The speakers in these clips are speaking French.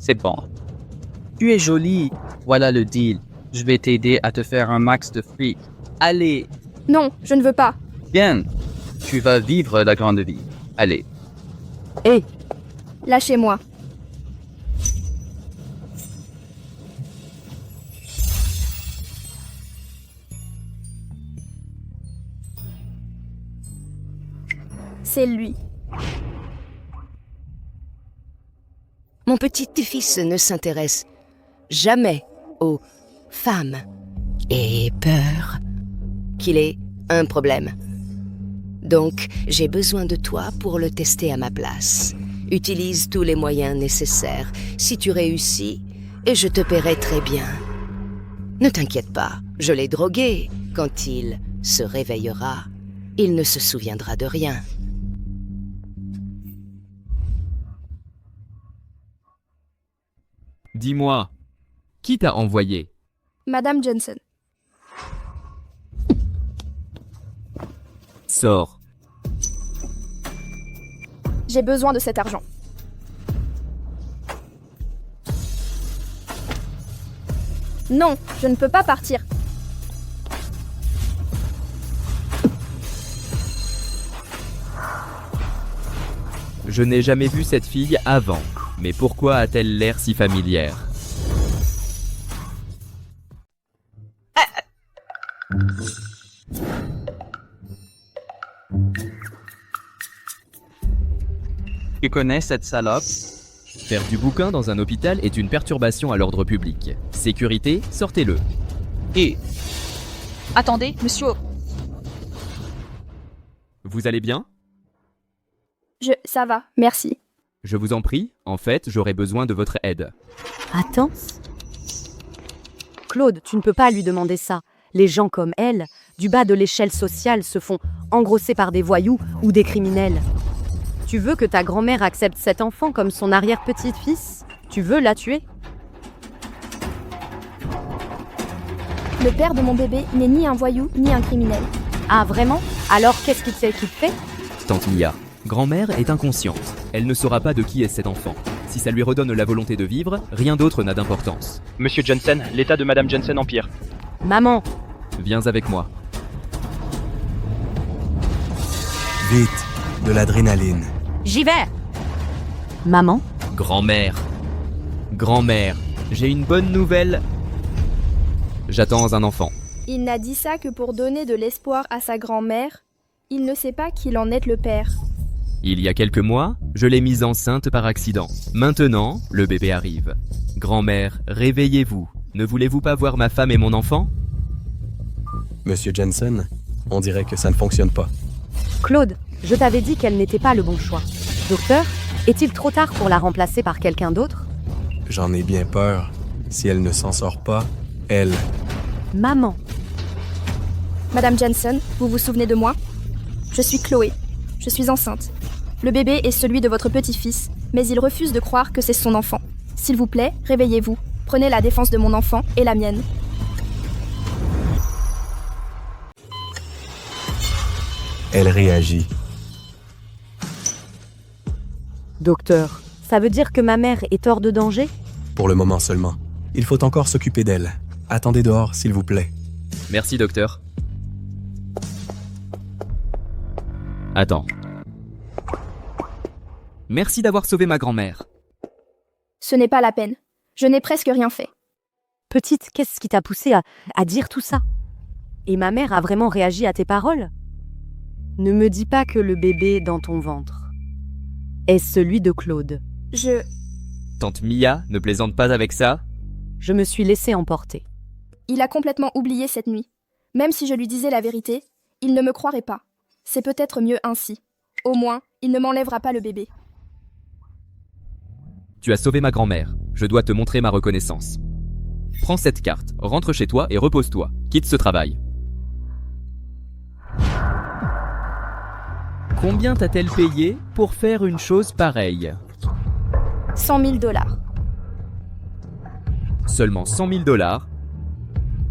C'est bon. Tu es jolie. Voilà le deal. Je vais t'aider à te faire un max de fric. Allez, Non, je ne veux pas. bien. Tu vas vivre la grande vie. Allez. Hé, Lâchez-moi. C'est lui. mon petit-fils ne s'intéresse jamais aux femmes et peur qu'il ait un problème. Donc, j'ai besoin de toi pour le tester à ma place. Utilise tous les moyens nécessaires. Si tu réussis, et je te paierai très bien. Ne t'inquiète pas, je l'ai drogué. Quand il se réveillera, il ne se souviendra de rien. Dis-moi, qui t'a envoyé? Madame Johnson. Sors. J'ai besoin de cet argent. Non, je ne peux pas partir. Je n'ai jamais vu cette fille avant, mais pourquoi a-t-elle l'air si familière? Tu connais cette salope? Faire du bouquin dans un hôpital est une perturbation à l'ordre public. Sécurité, sortez-le. Et Attendez, monsieur. Vous allez bien? Ça va, merci. Je vous en prie, en fait, j'aurais besoin de votre aide. Attends. Claude, tu ne peux pas lui demander ça. Les gens comme elle, du bas de l'échelle sociale, se font engrosser par des voyous ou des criminels. Tu veux que ta grand-mère accepte cet enfant comme son arrière-petit-fils? Tu veux la tuer? Le père de mon bébé n'est ni un voyou ni un criminel. Ah vraiment? Alors qu'est-ce qu'il te fait? Tante Mia, grand-mère est inconsciente. Elle ne saura pas de qui est cet enfant. Si ça lui redonne la volonté de vivre, rien d'autre n'a d'importance. Monsieur Johnson, l'état de Madame Johnson empire. Maman, Viens avec moi. Vite, de l'adrénaline. j'y vais! Maman? Grand-mère. Grand-mère, j'ai une bonne nouvelle. J'attends un enfant. Il n'a dit ça que pour donner de l'espoir à sa grand-mère. Il ne sait pas qu'il en est le père. Il y a quelques mois, je l'ai mise enceinte par accident. Maintenant, le bébé arrive. Grand-mère, réveillez-vous. Ne voulez-vous pas voir ma femme et mon enfant? Monsieur Jensen, on dirait que ça ne fonctionne pas. Claude, je t'avais dit qu'elle n'était pas le bon choix. Docteur, est-il trop tard pour la remplacer par quelqu'un d'autre? J'en ai bien peur. Si elle ne s'en sort pas, elle... Maman, Madame Johnson, vous vous souvenez de moi? Je suis Chloé. Je suis enceinte. Le bébé est celui de votre petit-fils, mais il refuse de croire que c'est son enfant. S'il vous plaît, réveillez-vous. Prenez la défense de mon enfant et la mienne. Elle réagit. docteur, ça veut dire que ma mère est hors de danger? Pour le moment seulement. Il faut encore s'occuper d'elle. Attendez dehors, s'il vous plaît. Merci, docteur. Attends. Merci d'avoir sauvé ma grand-mère. Ce n'est pas la peine. Je n'ai presque rien fait. Petite, qu'est-ce qui t'a poussé à dire tout ça? Et ma mère a vraiment réagi à tes paroles? Ne me dis pas que le bébé dans ton ventre est celui de Claude. Tante Mia, ne plaisante pas avec ça? Je me suis laissée emporter. Il a complètement oublié cette nuit. Même si je lui disais la vérité, il ne me croirait pas. C'est peut-être mieux ainsi. Au moins, il ne m'enlèvera pas le bébé. Tu as sauvé ma grand-mère. Je dois te montrer ma reconnaissance. Prends cette carte, rentre chez toi et repose-toi. Quitte ce travail. Combien t'a-t-elle payé pour faire une chose pareille? 100 000 $. Seulement 100 000 $?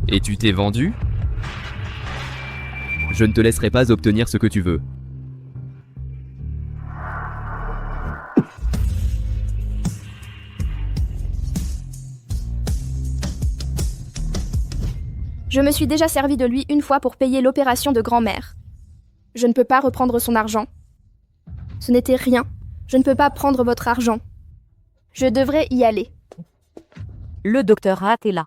Et tu t'es vendu? Je ne te laisserai pas obtenir ce que tu veux. Je me suis déjà servi de lui une fois pour payer l'opération de grand-mère. Je ne peux pas reprendre son argent. Ce n'était rien. Je ne peux pas prendre votre argent. Je devrais y aller. Le docteur Hatt est là.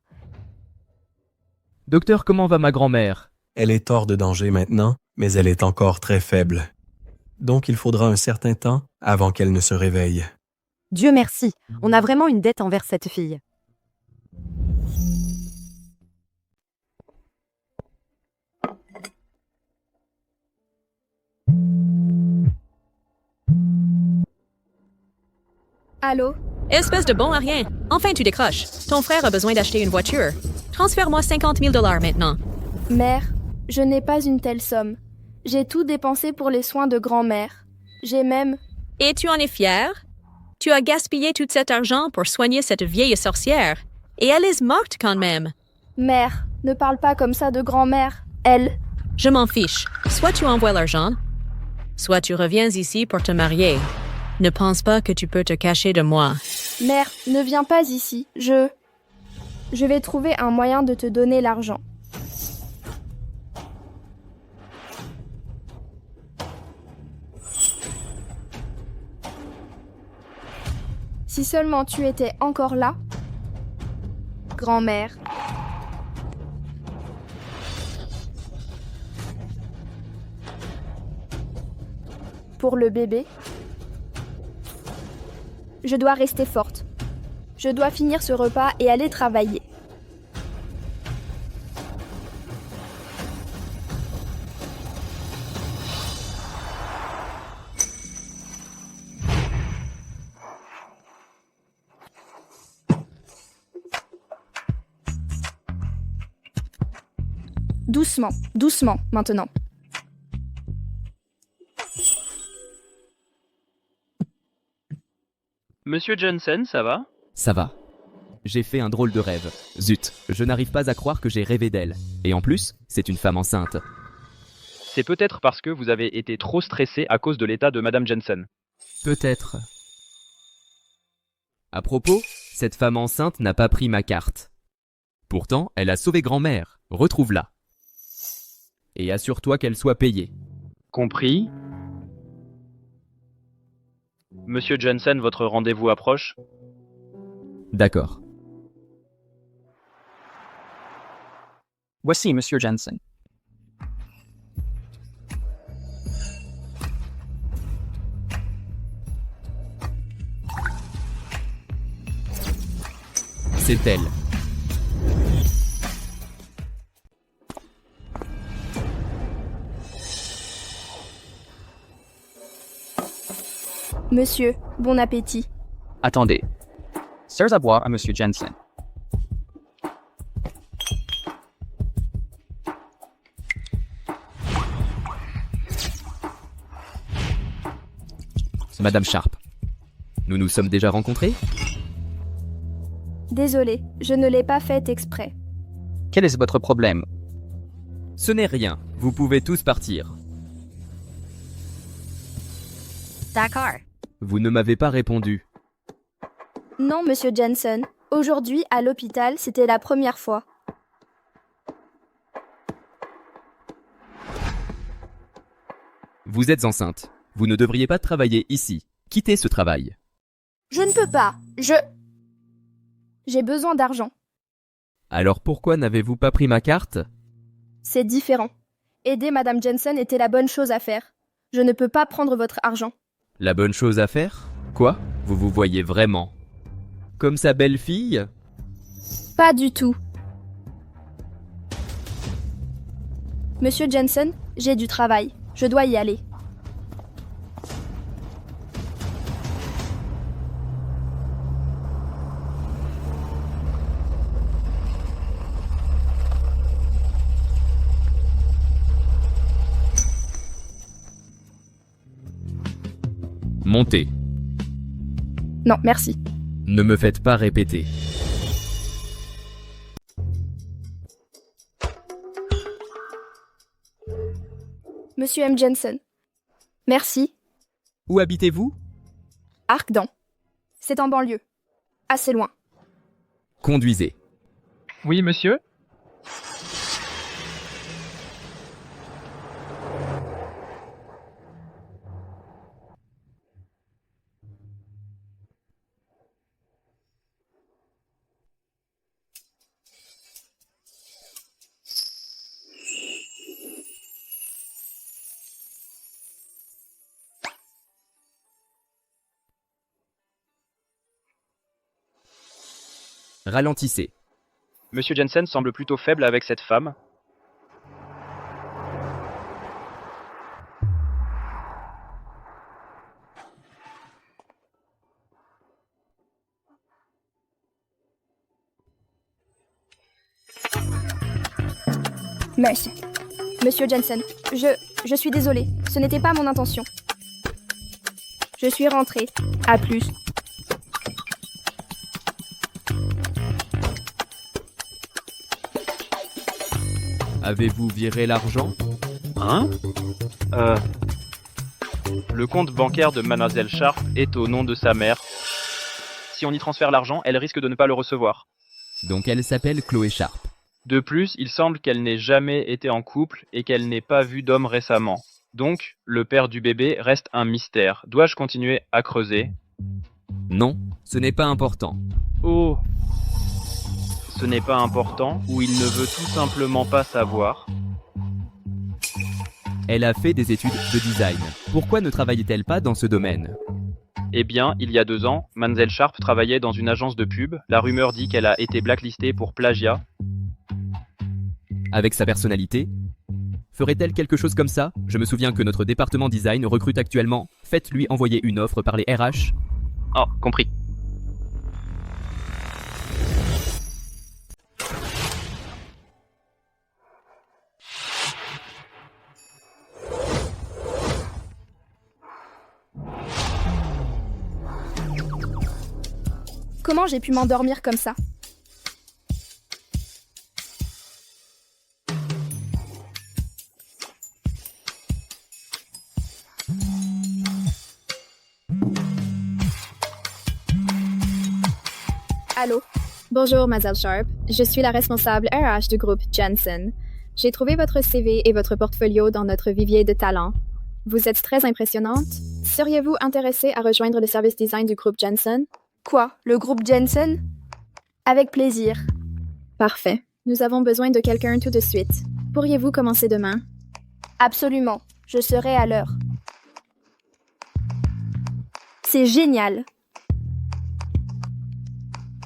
Docteur, comment va ma grand-mère? Elle est hors de danger maintenant, mais elle est encore très faible. Donc il faudra un certain temps avant qu'elle ne se réveille. Dieu merci, on a vraiment une dette envers cette fille. Allô? Espèce de bon à rien. Enfin, tu décroches. Ton frère a besoin d'acheter une voiture. Transfère-moi 50 000 $ maintenant. Mère, je n'ai pas une telle somme. J'ai tout dépensé pour les soins de grand-mère. J'ai même... Et tu en es fier? Tu as gaspillé tout cet argent pour soigner cette vieille sorcière. Et elle est morte quand même. Mère, ne parle pas comme ça de grand-mère. Elle... Je m'en fiche. Soit tu envoies l'argent, soit tu reviens ici pour te marier. Ne pense pas que tu peux te cacher de moi. Mère, ne viens pas ici. Je vais trouver un moyen de te donner l'argent. Si seulement tu étais encore là. Grand-mère. Pour le bébé. Je dois rester forte. Je dois finir ce repas et aller travailler. Doucement, doucement, maintenant. Monsieur Johnson, ça va? Ça va. J'ai fait un drôle de rêve. Zut, je n'arrive pas à croire que j'ai rêvé d'elle. Et en plus, c'est une femme enceinte. C'est peut-être parce que vous avez été trop stressé à cause de l'état de Madame Jensen. Peut-être. À propos, cette femme enceinte n'a pas pris ma carte. Pourtant, elle a sauvé grand-mère. Retrouve-la. Et assure-toi qu'elle soit payée. Compris. Monsieur Johnson, votre rendez-vous approche. D'accord. Voici Monsieur Jensen. C'est elle. Monsieur, bon appétit. Attendez. Sers à boire à Monsieur Jensen. Madame Sharp. Nous nous sommes déjà rencontrés? Désolée, je ne l'ai pas fait exprès. Quel est votre problème? Ce n'est rien. Vous pouvez tous partir. D'accord. Vous ne m'avez pas répondu. Non, Monsieur Jensen. Aujourd'hui, à l'hôpital, c'était la première fois. Vous êtes enceinte. Vous ne devriez pas travailler ici. Quittez ce travail. Je ne peux pas. J'ai besoin d'argent. Alors pourquoi n'avez-vous pas pris ma carte? C'est différent. Aider Madame Jensen était la bonne chose à faire. Je ne peux pas prendre votre argent. La bonne chose à faire? Quoi? Vous vous voyez vraiment? Comme sa belle-fille? Pas du tout. Monsieur Jensen, j'ai du travail. Je dois y aller. Montez. Non, merci. Ne me faites pas répéter. Monsieur M. Jensen. Merci. Où habitez-vous? Arcdan. C'est en banlieue. Assez loin. Conduisez. Oui, monsieur? Ralentissez. Monsieur Jensen semble plutôt faible avec cette femme. Monsieur Jensen, je suis désolée, ce n'était pas mon intention. Je suis rentrée. À plus. Avez-vous viré l'argent? Hein? Le compte bancaire de Mademoiselle Sharp est au nom de sa mère. Si on y transfère l'argent, elle risque de ne pas le recevoir. Donc elle s'appelle Chloé Sharp. De plus, il semble qu'elle n'ait jamais été en couple et qu'elle n'ait pas vu d'homme récemment. Donc, le père du bébé reste un mystère. Dois-je continuer à creuser? Non, ce n'est pas important. Oh! Ce n'est pas important, ou il ne veut tout simplement pas savoir. Elle a fait des études de design. Pourquoi ne travaillait-elle pas dans ce domaine? Eh bien, il y a 2 ans, Mademoiselle Sharp travaillait dans une agence de pub. La rumeur dit qu'elle a été blacklistée pour plagiat. Avec sa personnalité? Ferait-elle quelque chose comme ça? Je me souviens que notre département design recrute actuellement. Faites-lui envoyer une offre par les RH. Oh, compris. Comment j'ai pu m'endormir comme ça? Allô? Bonjour, Mademoiselle Sharp. Je suis la responsable RH du groupe Jensen. J'ai trouvé votre CV et votre portfolio dans notre vivier de talents. Vous êtes très impressionnante. Seriez-vous intéressée à rejoindre le service design du groupe Jensen? Quoi? Le groupe Jensen? Avec plaisir. Parfait. Nous avons besoin de quelqu'un tout de suite. Pourriez-vous commencer demain? Absolument. Je serai à l'heure. C'est génial.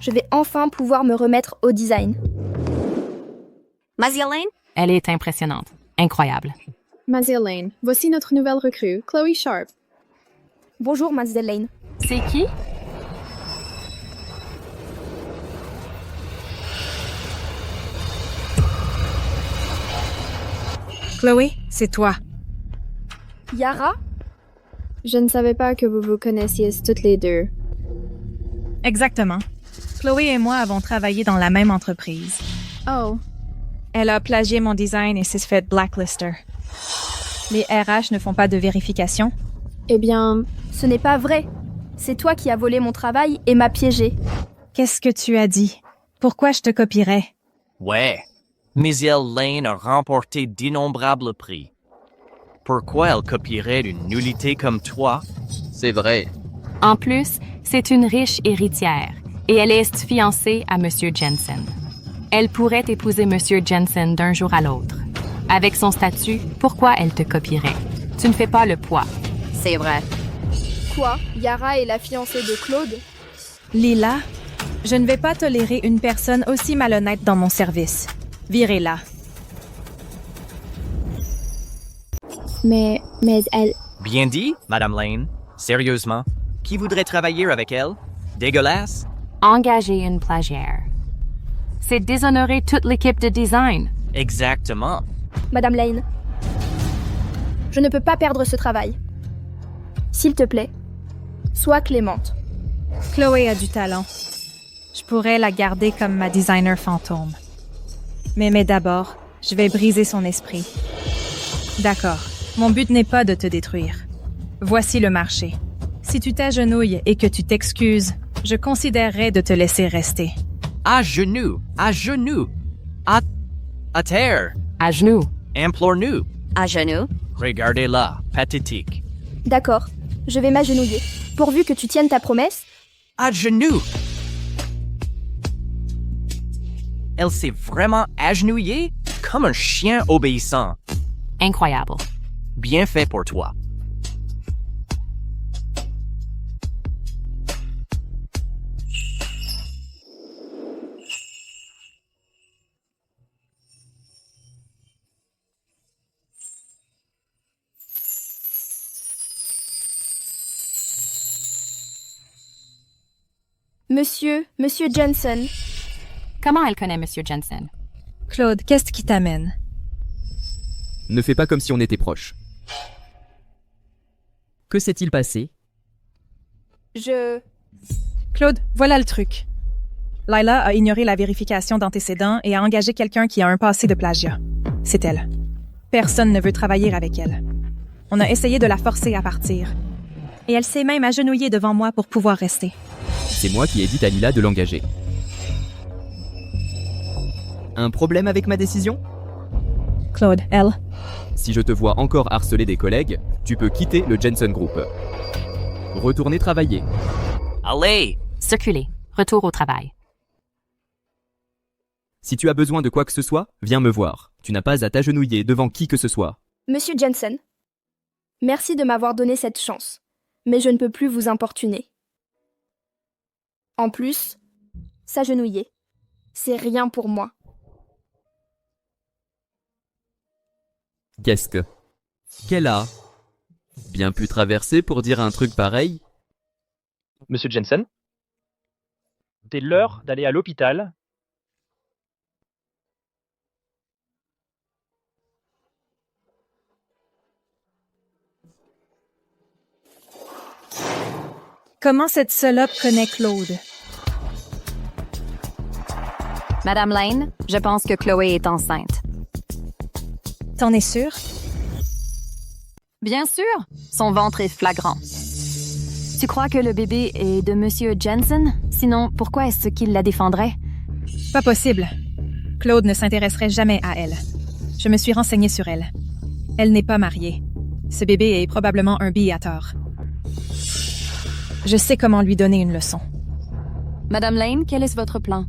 Je vais enfin pouvoir me remettre au design. Mademoiselle? Elle est impressionnante. Incroyable. Mademoiselle Lane, voici notre nouvelle recrue, Chloé Sharp. Bonjour, Mademoiselle Lane. C'est qui? Chloé, c'est toi. Yara? Je ne savais pas que vous vous connaissiez toutes les deux. Exactement. Chloé et moi avons travaillé dans la même entreprise. Oh, Elle a plagié mon design et s'est fait blacklister. Les RH ne font pas de vérification. eh bien, Ce n'est pas vrai. C'est toi qui as volé mon travail et m'as piégé. Qu'est-ce que tu as dit? Pourquoi je te copierais? Ouais, Mademoiselle Lane a remporté d'innombrables prix. Pourquoi elle copierait une nullité comme toi? C'est vrai. En plus, c'est une riche héritière et elle est fiancée à Monsieur Jensen. Elle pourrait épouser Monsieur Jensen d'un jour à l'autre. Avec son statut, pourquoi elle te copierait? Tu ne fais pas le poids. C'est vrai. Quoi? Yara est la fiancée de Claude? Lila, je ne vais pas tolérer une personne aussi malhonnête dans mon service. Virez-la. mais elle... Bien dit, Madame Lane. Sérieusement, qui voudrait travailler avec elle? Dégueulasse? Engager une plagiaire. C'est déshonorer toute l'équipe de design. Exactement. Madame Lane, je ne peux pas perdre ce travail. S'il te plaît, sois clémente. Chloé a du talent. Je pourrais la garder comme ma designer fantôme. Mais d'abord, je vais briser son esprit. D'accord. Mon but n'est pas de te détruire. Voici le marché. Si tu t'agenouilles et que tu t'excuses, je considérerais de te laisser rester. À genoux, à genoux. À terre. À genoux. Implore-nous. À genoux. Regardez-la, pathétique. D'accord, je vais m'agenouiller. Pourvu que tu tiennes ta promesse. À genoux. Elle s'est vraiment agenouillée comme un chien obéissant. Incroyable. Bien fait pour toi. Monsieur Jensen. Comment elle connaît Monsieur Jensen? Claude, qu'est-ce qui t'amène? Ne fais pas comme si on était proches. Que s'est-il passé? Claude, voilà le truc. Lila a ignoré la vérification d'antécédents et a engagé quelqu'un qui a un passé de plagiat. C'est elle. Personne ne veut travailler avec elle. On a essayé de la forcer à partir. Et elle s'est même agenouillée devant moi pour pouvoir rester. C'est moi qui ai dit à Lila de l'engager. Un problème avec ma décision? Claude, elle. Si je te vois encore harceler des collègues, tu peux quitter le Jensen Group. Retourner travailler. Allez! Circulez. Retour au travail. Si tu as besoin de quoi que ce soit, viens me voir. Tu n'as pas à t'agenouiller devant qui que ce soit. Monsieur Jensen, merci de m'avoir donné cette chance, mais je ne peux plus vous importuner. En plus, s'agenouiller, c'est rien pour moi. Qu'est-ce que... Qu'elle a bien pu traverser pour dire un truc pareil? Monsieur Jensen, c'est l'heure d'aller à l'hôpital. Comment cette salope connaît Claude? Madame Lane, je pense que Chloé est enceinte. T'en es sûre? Bien sûr, son ventre est flagrant. Tu crois que le bébé est de Monsieur Jensen? Sinon, pourquoi est-ce qu'il la défendrait? Pas possible. Claude ne s'intéresserait jamais à elle. Je me suis renseignée sur elle. Elle n'est pas mariée. Ce bébé est probablement un bi à tort. Je sais comment lui donner une leçon. Madame Lane, quel est votre plan?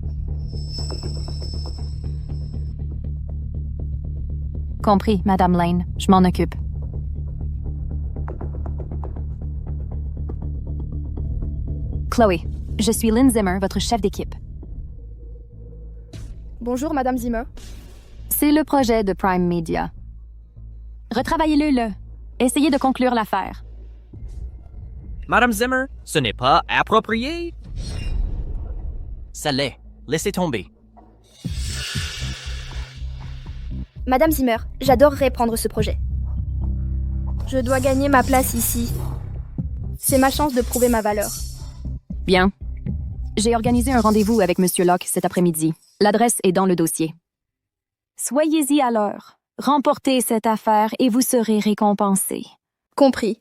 Compris, Madame Lane. Je m'en occupe. Chloé, je suis Lynn Zimmer, votre chef d'équipe. Bonjour, Madame Zimmer. C'est le projet de Prime Media. Retravaillez-le. Essayez de conclure l'affaire. Madame Zimmer, ce n'est pas approprié. Ça l'est. Laissez tomber. Madame Zimmer, j'adorerais prendre ce projet. Je dois gagner ma place ici. C'est ma chance de prouver ma valeur. Bien. J'ai organisé un rendez-vous avec Monsieur Locke cet après-midi. L'adresse est dans le dossier. Soyez-y à l'heure. Remportez cette affaire et vous serez récompensé. Compris.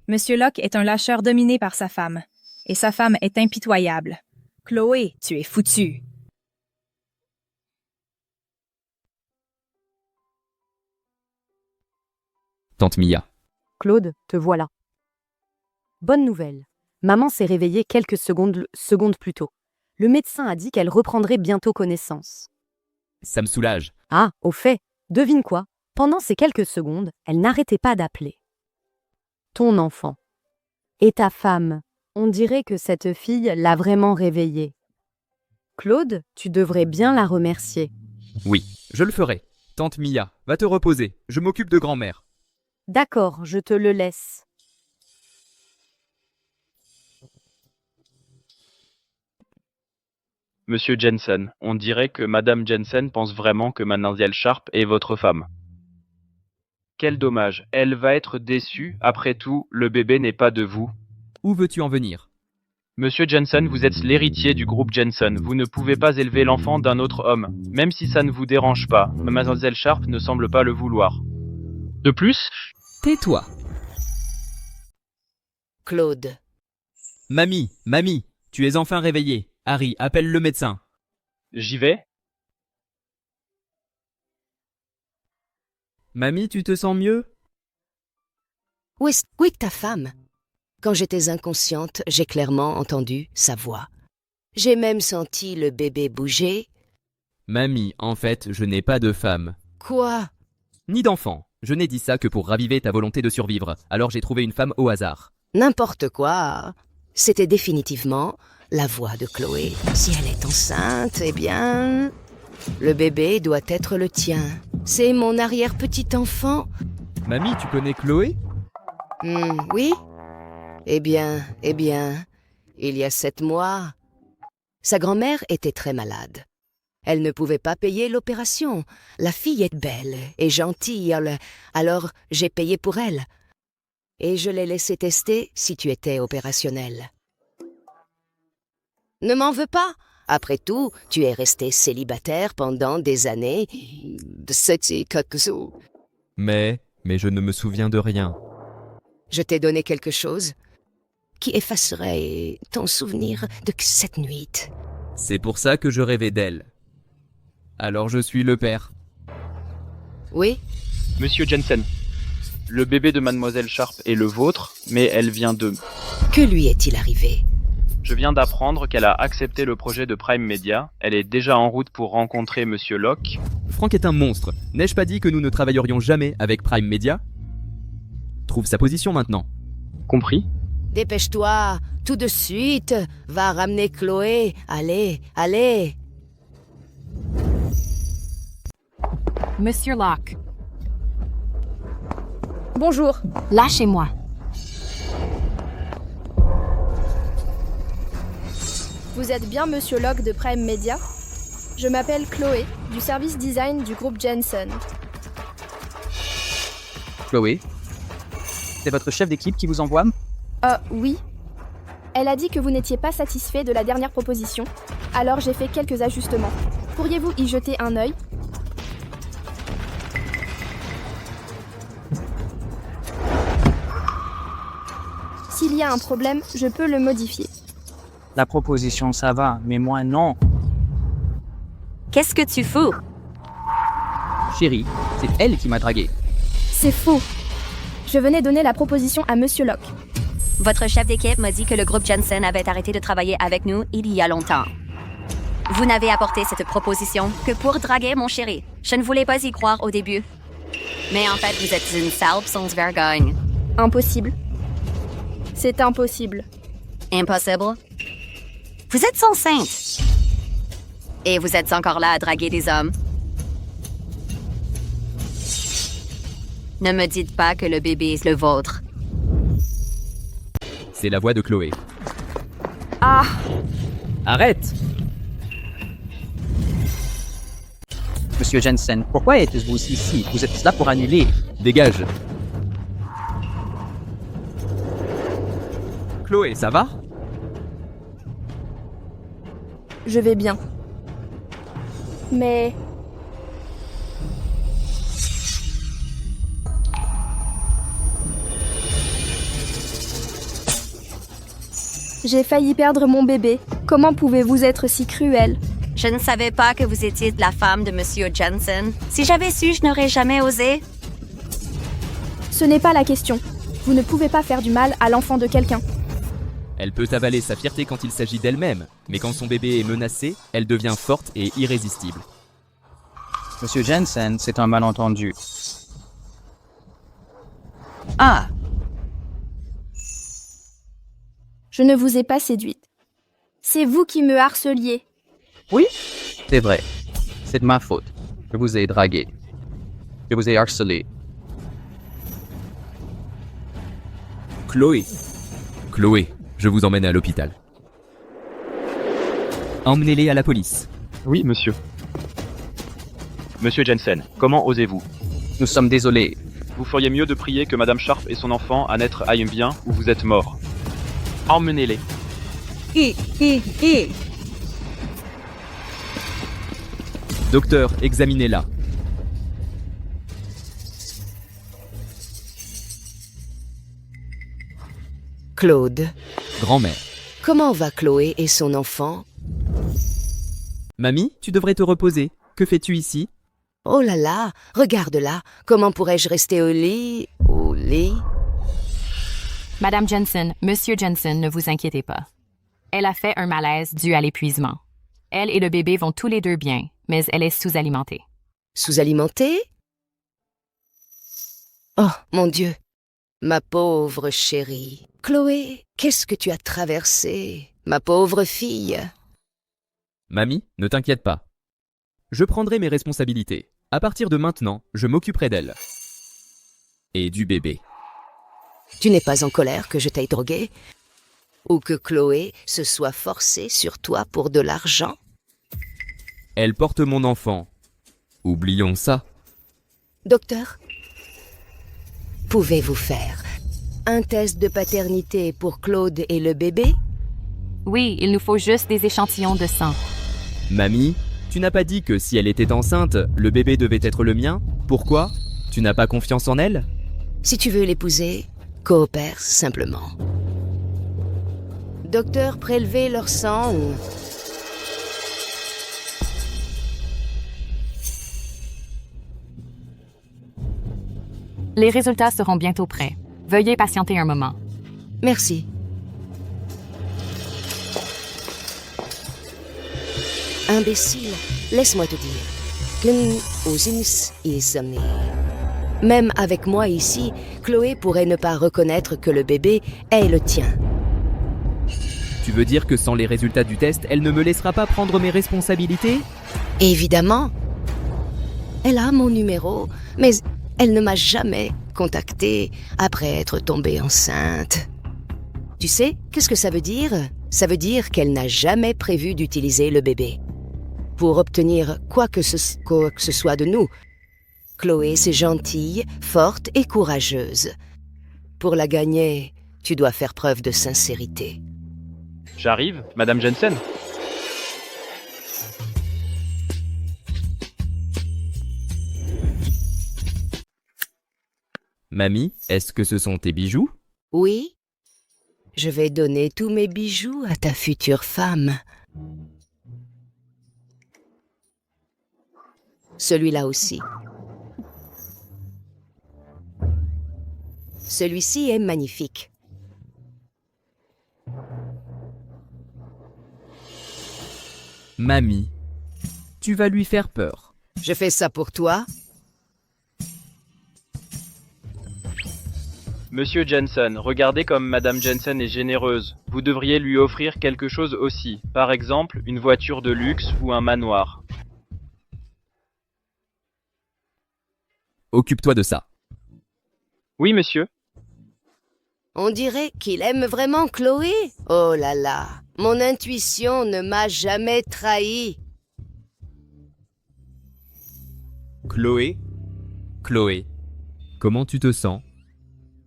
Monsieur Locke est un lâcheur dominé par sa femme. Et sa femme est impitoyable. Chloé, tu es foutue. Tante Mia. Claude, te voilà. Bonne nouvelle. Maman s'est réveillée quelques secondes plus tôt. Le médecin a dit qu'elle reprendrait bientôt connaissance. Ça me soulage. Ah, au fait, devine quoi? Pendant ces quelques secondes, elle n'arrêtait pas d'appeler. Ton enfant. Et ta femme. On dirait que cette fille l'a vraiment réveillée. Claude, tu devrais bien la remercier. Oui, je le ferai. Tante Mia, va te reposer. Je m'occupe de grand-mère. D'accord, je te le laisse. Monsieur Jensen, on dirait que Madame Jensen pense vraiment que Mademoiselle Sharp est votre femme. Quel dommage, elle va être déçue. Après tout, le bébé n'est pas de vous. Où veux-tu en venir? Monsieur Jensen, vous êtes l'héritier du groupe Jensen. Vous ne pouvez pas élever l'enfant d'un autre homme, même si ça ne vous dérange pas. Mademoiselle Sharp ne semble pas le vouloir. De plus... Tais-toi. Claude. Mamie, tu es enfin réveillée. Harry, appelle le médecin. J'y vais. Mamie, tu te sens mieux? Où est ta femme? Quand j'étais inconsciente, j'ai clairement entendu sa voix. J'ai même senti le bébé bouger. Mamie, en fait, je n'ai pas de femme. Quoi? Ni d'enfant. Je n'ai dit ça que pour raviver ta volonté de survivre. Alors j'ai trouvé une femme au hasard. N'importe quoi. C'était définitivement la voix de Chloé. Si elle est enceinte, eh bien... le bébé doit être le tien. C'est mon arrière-petit enfant. Mamie, tu connais Chloé? Oui. Eh bien, il y a 7 mois, sa grand-mère était très malade. Elle ne pouvait pas payer l'opération. La fille est belle et gentille, alors j'ai payé pour elle. Et je l'ai laissé tester si tu étais opérationnel. Ne m'en veux pas. Après tout, tu es resté célibataire pendant des années. Mais je ne me souviens de rien. Je t'ai donné quelque chose qui effacerait ton souvenir de cette nuit. C'est pour ça que je rêvais d'elle. Alors je suis le père. Oui? Monsieur Jensen, le bébé de Mademoiselle Sharp est le vôtre, mais elle vient de... Que lui est-il arrivé? Je viens d'apprendre qu'elle a accepté le projet de Prime Media. Elle est déjà en route pour rencontrer Monsieur Locke. Frank est un monstre. N'ai-je pas dit que nous ne travaillerions jamais avec Prime Media? Trouve sa position maintenant. Compris? Dépêche-toi, tout de suite. Va ramener Chloé. Allez. Monsieur Locke, Bonjour. lâchez-moi. Vous êtes bien Monsieur Locke de Prime Media? Je m'appelle Chloé, du service design du groupe Jensen. Chloé, c'est votre chef d'équipe qui vous envoie? Oui. Elle a dit que vous n'étiez pas satisfait de la dernière proposition, alors j'ai fait quelques ajustements. Pourriez-vous y jeter un œil? S'il y a un problème, je peux le modifier. La proposition, ça va, mais moi, non. Qu'est-ce que tu fous? Chérie, c'est elle qui m'a dragué. C'est faux. Je venais donner la proposition à Monsieur Locke. Votre chef d'équipe m'a dit que le groupe Jensen avait arrêté de travailler avec nous il y a longtemps. Vous n'avez apporté cette proposition que pour draguer mon chéri. Je ne voulais pas y croire au début. Mais en fait, vous êtes une sale sans vergogne. Impossible. C'est impossible. Impossible? Vous êtes enceinte. Et vous êtes encore là à draguer des hommes. Ne me dites pas que le bébé est le vôtre. C'est la voix de Chloé. Ah! Arrête! Monsieur Jensen, pourquoi êtes-vous ici? Vous êtes là pour annuler. Dégage! Chloé, ça va? Je vais bien. Mais... J'ai failli perdre mon bébé. Comment pouvez-vous être si cruel? Je ne savais pas que vous étiez la femme de Monsieur Jensen. Si j'avais su, je n'aurais jamais osé. Ce n'est pas la question. Vous ne pouvez pas faire du mal à l'enfant de quelqu'un. Elle peut avaler sa fierté quand il s'agit d'elle-même, mais quand son bébé est menacé, elle devient forte et irrésistible. Monsieur Jensen, c'est un malentendu. Ah! Je ne vous ai pas séduite. C'est vous qui me harceliez. Oui, c'est vrai. C'est de ma faute. Je vous ai dragué. Je vous ai harcelé. Chloé, je vous emmène à l'hôpital. Emmenez-les à la police. Oui, monsieur. Monsieur Jensen, comment osez-vous? Nous sommes désolés. Vous feriez mieux de prier que Madame Sharp et son enfant à naître aillent bien ou vous êtes mort. Emmenez-les. Docteur, examinez-la. Claude. Grand-mère. Comment va Chloé et son enfant? Mamie, tu devrais te reposer. Que fais-tu ici? Oh là là, regarde-la. Comment pourrais-je rester au lit? Madame Jensen, Monsieur Jensen, ne vous inquiétez pas. Elle a fait un malaise dû à l'épuisement. Elle et le bébé vont tous les deux bien, mais elle est sous-alimentée. Sous-alimentée? Oh, mon Dieu. Ma pauvre chérie. Chloé, qu'est-ce que tu as traversé, ma pauvre fille? Mamie, ne t'inquiète pas. Je prendrai mes responsabilités. À partir de maintenant, je m'occuperai d'elle. Et du bébé. Tu n'es pas en colère que je t'aie drogué? Ou que Chloé se soit forcée sur toi pour de l'argent? Elle porte mon enfant. Oublions ça. Docteur, pouvez-vous faire un test de paternité pour Claude et le bébé? Oui, il nous faut juste des échantillons de sang. Mamie, tu n'as pas dit que si elle était enceinte, le bébé devait être le mien? Pourquoi? Tu n'as pas confiance en elle? Si tu veux l'épouser, coopère simplement. Docteur, prélevez leur sang ou... Les résultats seront bientôt prêts. Veuillez patienter un moment. Merci. Imbécile, laisse-moi te dire. Qu'un osins insomnie. Même avec moi ici, Chloé pourrait ne pas reconnaître que le bébé est le tien. Tu veux dire que sans les résultats du test, elle ne me laissera pas prendre mes responsabilités? Évidemment. Elle a mon numéro, mais elle ne m'a jamais contacté après être tombée enceinte. Tu sais, qu'est-ce que ça veut dire? Ça veut dire qu'elle n'a jamais prévu d'utiliser le bébé. Pour obtenir quoi que ce soit de nous. Chloé, c'est gentille, forte et courageuse. Pour la gagner, tu dois faire preuve de sincérité. J'arrive, Madame Jensen. Mamie, est-ce que ce sont tes bijoux? Oui, je vais donner tous mes bijoux à ta future femme. Celui-là aussi. Celui-ci est magnifique. Mamie, tu vas lui faire peur. Je fais ça pour toi. Monsieur Jensen, regardez comme Madame Jensen est généreuse. Vous devriez lui offrir quelque chose aussi. Par exemple, une voiture de luxe ou un manoir. Occupe-toi de ça. Oui, monsieur. On dirait qu'il aime vraiment Chloé. Oh là là, mon intuition ne m'a jamais trahi. Chloé? Chloé, comment tu te sens?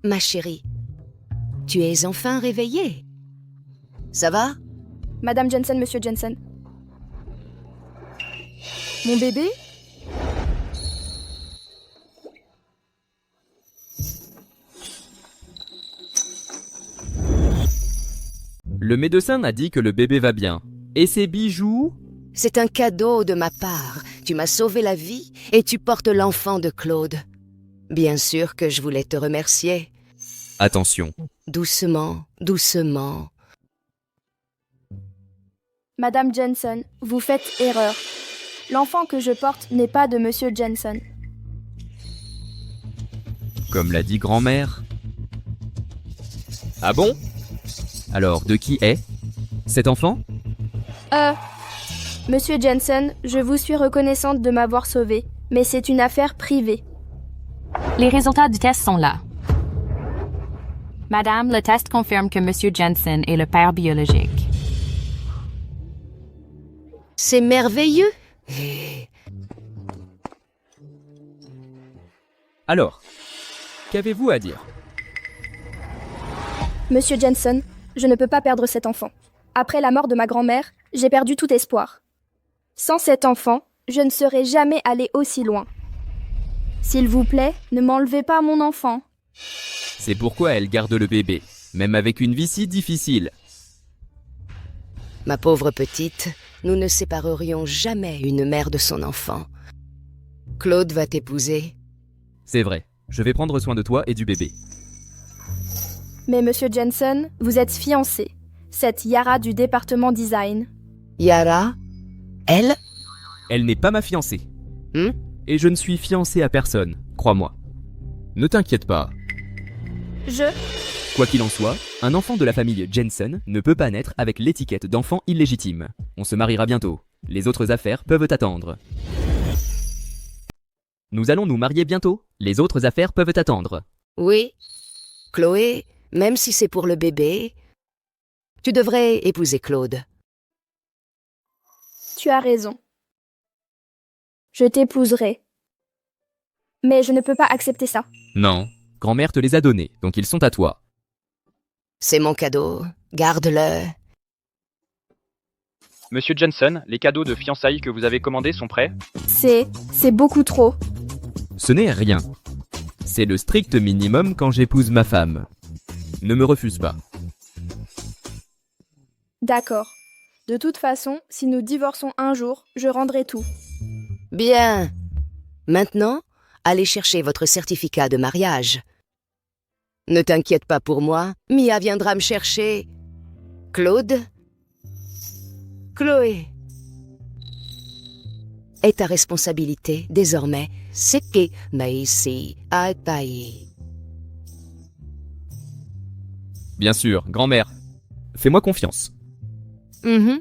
Ma chérie, tu es enfin réveillée. Ça va? Madame Jensen, Monsieur Jensen. Mon bébé? Le médecin a dit que le bébé va bien. Et ses bijoux? C'est un cadeau de ma part. Tu m'as sauvé la vie et tu portes l'enfant de Claude. Bien sûr que je voulais te remercier. Attention. Doucement, doucement. Madame Jensen, vous faites erreur. L'enfant que je porte n'est pas de Monsieur Jensen. Comme l'a dit grand-mère. Ah bon? Alors, de qui est cet enfant? Monsieur Jensen, je vous suis reconnaissante de m'avoir sauvée, mais c'est une affaire privée. Les résultats du test sont là. Madame, le test confirme que Monsieur Jensen est le père biologique. C'est merveilleux. Alors, qu'avez-vous à dire? Monsieur Jensen, je ne peux pas perdre cet enfant. Après la mort de ma grand-mère, j'ai perdu tout espoir. Sans cet enfant, je ne serais jamais allée aussi loin. S'il vous plaît, ne m'enlevez pas mon enfant. C'est pourquoi elle garde le bébé, même avec une vie si difficile. Ma pauvre petite, nous ne séparerions jamais une mère de son enfant. Claude va t'épouser. C'est vrai, je vais prendre soin de toi et du bébé. Mais Monsieur Jensen, vous êtes fiancé. Cette Yara du département design. Yara? Elle? Elle n'est pas ma fiancée. Et je ne suis fiancé à personne, crois-moi. Ne t'inquiète pas. Quoi qu'il en soit, un enfant de la famille Jensen ne peut pas naître avec l'étiquette d'enfant illégitime. On se mariera bientôt. Les autres affaires peuvent attendre. Nous allons nous marier bientôt. Les autres affaires peuvent attendre. Oui. Chloé, même si c'est pour le bébé, tu devrais épouser Claude. Tu as raison. Je t'épouserai. Mais je ne peux pas accepter ça. Non, grand-mère te les a donnés, donc ils sont à toi. C'est mon cadeau, garde-le. Monsieur Jensen, les cadeaux de fiançailles que vous avez commandés sont prêts? C'est beaucoup trop. Ce n'est rien. C'est le strict minimum quand j'épouse ma femme. Ne me refuse pas. D'accord. De toute façon, si nous divorçons un jour, je rendrai tout. Bien. Maintenant, allez chercher votre certificat de mariage. Ne t'inquiète pas pour moi, Mia viendra me chercher. Claude? Chloé? Est ta responsabilité, désormais, c'est que Maïsi a taillé. Bien sûr, grand-mère. Fais-moi confiance. Je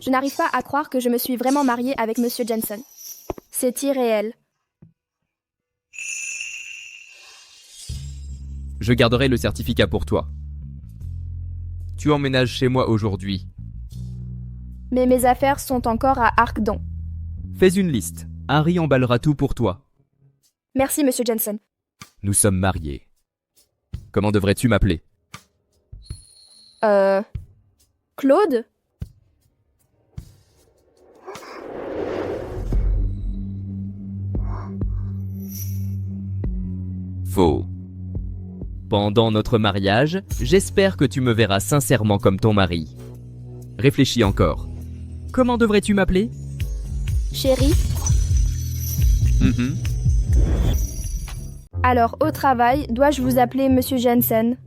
n'arrive pas à croire que je me suis vraiment mariée avec Monsieur Jensen. C'est irréel. Je garderai le certificat pour toi. Tu emménages chez moi aujourd'hui. Mais mes affaires sont encore à Arcdon. Fais une liste. Harry emballera tout pour toi. Merci, Monsieur Jensen. Nous sommes mariés. Comment devrais-tu m'appeler? Claude? Faux. Pendant notre mariage, j'espère que tu me verras sincèrement comme ton mari. Réfléchis encore. Comment devrais-tu m'appeler? Chérie? Alors, au travail, dois-je vous appeler Monsieur Jensen?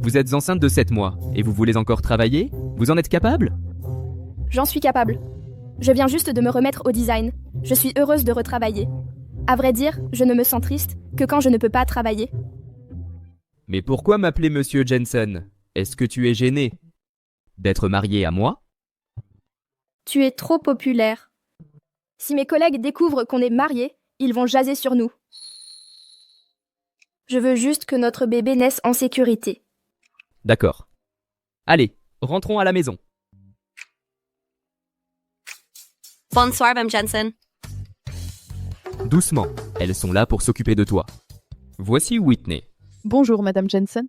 Vous êtes enceinte de 7 mois, et vous voulez encore travailler? Vous en êtes capable? J'en suis capable. Je viens juste de me remettre au design. Je suis heureuse de retravailler. À vrai dire, je ne me sens triste que quand je ne peux pas travailler. Mais pourquoi m'appeler Monsieur Jensen? Est-ce que tu es gêné d'être marié à moi? Tu es trop populaire. Si mes collègues découvrent qu'on est mariés, ils vont jaser sur nous. Je veux juste que notre bébé naisse en sécurité. D'accord. Allez, rentrons à la maison. Bonsoir, Mme Jensen. Doucement, elles sont là pour s'occuper de toi. Voici Whitney. Bonjour, Madame Jensen.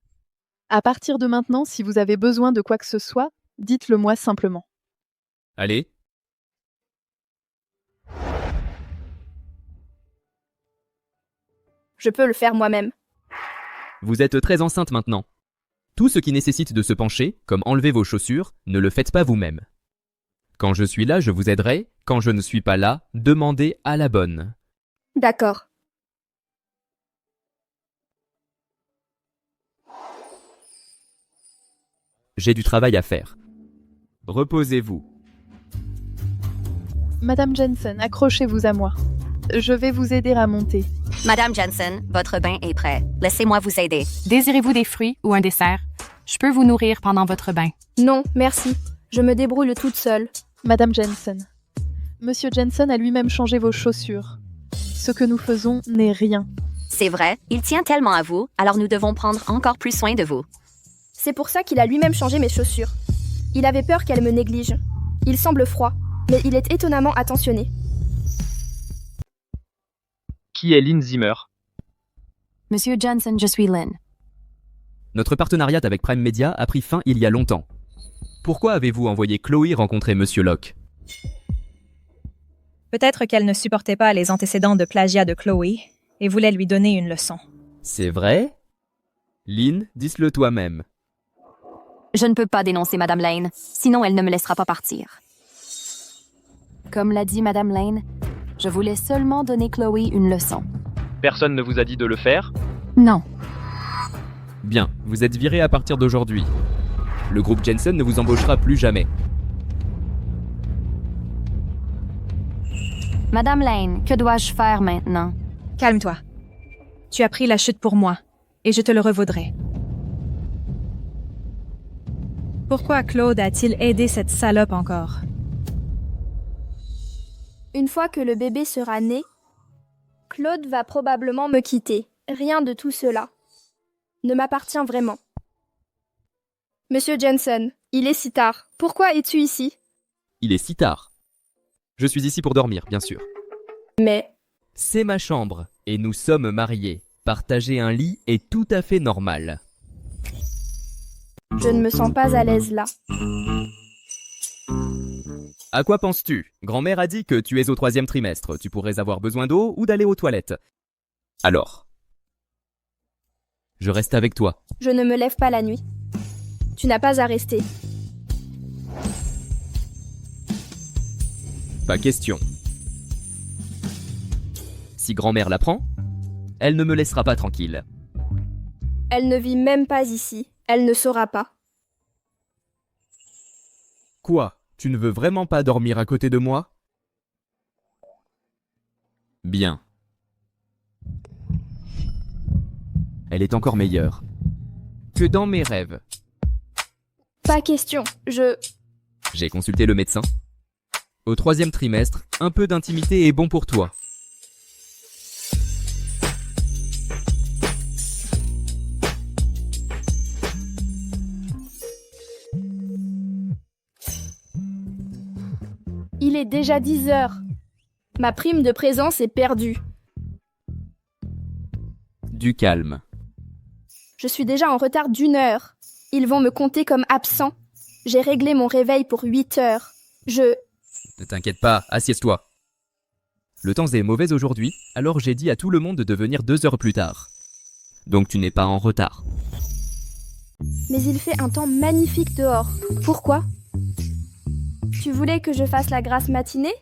À partir de maintenant, si vous avez besoin de quoi que ce soit, dites-le moi simplement. Allez. Je peux le faire moi-même. Vous êtes très enceinte maintenant. Tout ce qui nécessite de se pencher, comme enlever vos chaussures, ne le faites pas vous-même. Quand je suis là, je vous aiderai. Quand je ne suis pas là, demandez à la bonne. D'accord. J'ai du travail à faire. Reposez-vous. Madame Jensen, accrochez-vous à moi. Je vais vous aider à monter. Madame Jensen, votre bain est prêt. Laissez-moi vous aider. Désirez-vous des fruits ou un dessert? Je peux vous nourrir pendant votre bain. Non, merci. Je me débrouille toute seule. Madame Jensen, Monsieur Jensen a lui-même changé vos chaussures. Ce que nous faisons n'est rien. C'est vrai, il tient tellement à vous, alors nous devons prendre encore plus soin de vous. C'est pour ça qu'il a lui-même changé mes chaussures. Il avait peur qu'elle me néglige. Il semble froid, mais il est étonnamment attentionné. Qui est Lynn Zimmer? Monsieur Jensen, je suis Lynn. Notre partenariat avec Prime Media a pris fin il y a longtemps. Pourquoi avez-vous envoyé Chloé rencontrer Monsieur Locke? Peut-être qu'elle ne supportait pas les antécédents de plagiat de Chloé et voulait lui donner une leçon. C'est vrai? Lynn, dis-le toi-même. Je ne peux pas dénoncer Madame Lane, sinon elle ne me laissera pas partir. Comme l'a dit Madame Lane, je voulais seulement donner Chloé une leçon. Personne ne vous a dit de le faire? Non. Bien, vous êtes viré à partir d'aujourd'hui. Le groupe Jensen ne vous embauchera plus jamais. Madame Lane, que dois-je faire maintenant? Calme-toi. Tu as pris la chute pour moi, et je te le revaudrai. Pourquoi Claude a-t-il aidé cette salope encore? Une fois que le bébé sera né, Claude va probablement me quitter. Rien de tout cela ne m'appartient vraiment. Monsieur Jensen, il est si tard. Pourquoi es-tu ici? Il est si tard. Je suis ici pour dormir, bien sûr. Mais... C'est ma chambre, et nous sommes mariés. Partager un lit est tout à fait normal. je ne me sens pas à l'aise là. À quoi penses-tu? Grand-mère a dit que tu es au 3e trimestre. Tu pourrais avoir besoin d'eau ou d'aller aux toilettes. Alors? Je reste avec toi. Je ne me lève pas la nuit. Tu n'as pas à rester. Pas question. Si grand-mère l'apprend, elle ne me laissera pas tranquille. Elle ne vit même pas ici. Elle ne saura pas. Quoi? Tu ne veux vraiment pas dormir à côté de moi? Bien. Elle est encore meilleure que dans mes rêves. Pas question. J'ai consulté le médecin. Au 3e trimestre, un peu d'intimité est bon pour toi. Il est déjà 10 heures. Ma prime de présence est perdue. Du calme. Je suis déjà en retard d'1 heure. Ils vont me compter comme absent. J'ai réglé mon réveil pour 8 heures. Ne t'inquiète pas, assieds-toi. Le temps est mauvais aujourd'hui, alors j'ai dit à tout le monde de venir 2 heures plus tard. Donc tu n'es pas en retard. Mais il fait un temps magnifique dehors. Pourquoi? Tu voulais que je fasse la grasse matinée?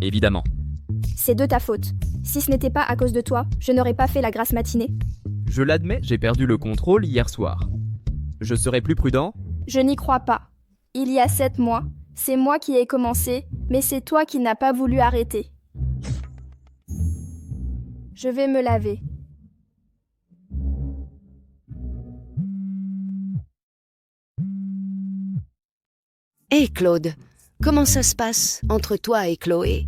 Évidemment. C'est de ta faute. Si ce n'était pas à cause de toi, je n'aurais pas fait la grasse matinée. Je l'admets, j'ai perdu le contrôle hier soir. Je serai plus prudent? Je n'y crois pas. Il y a 7 mois, c'est moi qui ai commencé, mais c'est toi qui n'as pas voulu arrêter. Je vais me laver. Hé Claude, comment ça se passe entre toi et Chloé?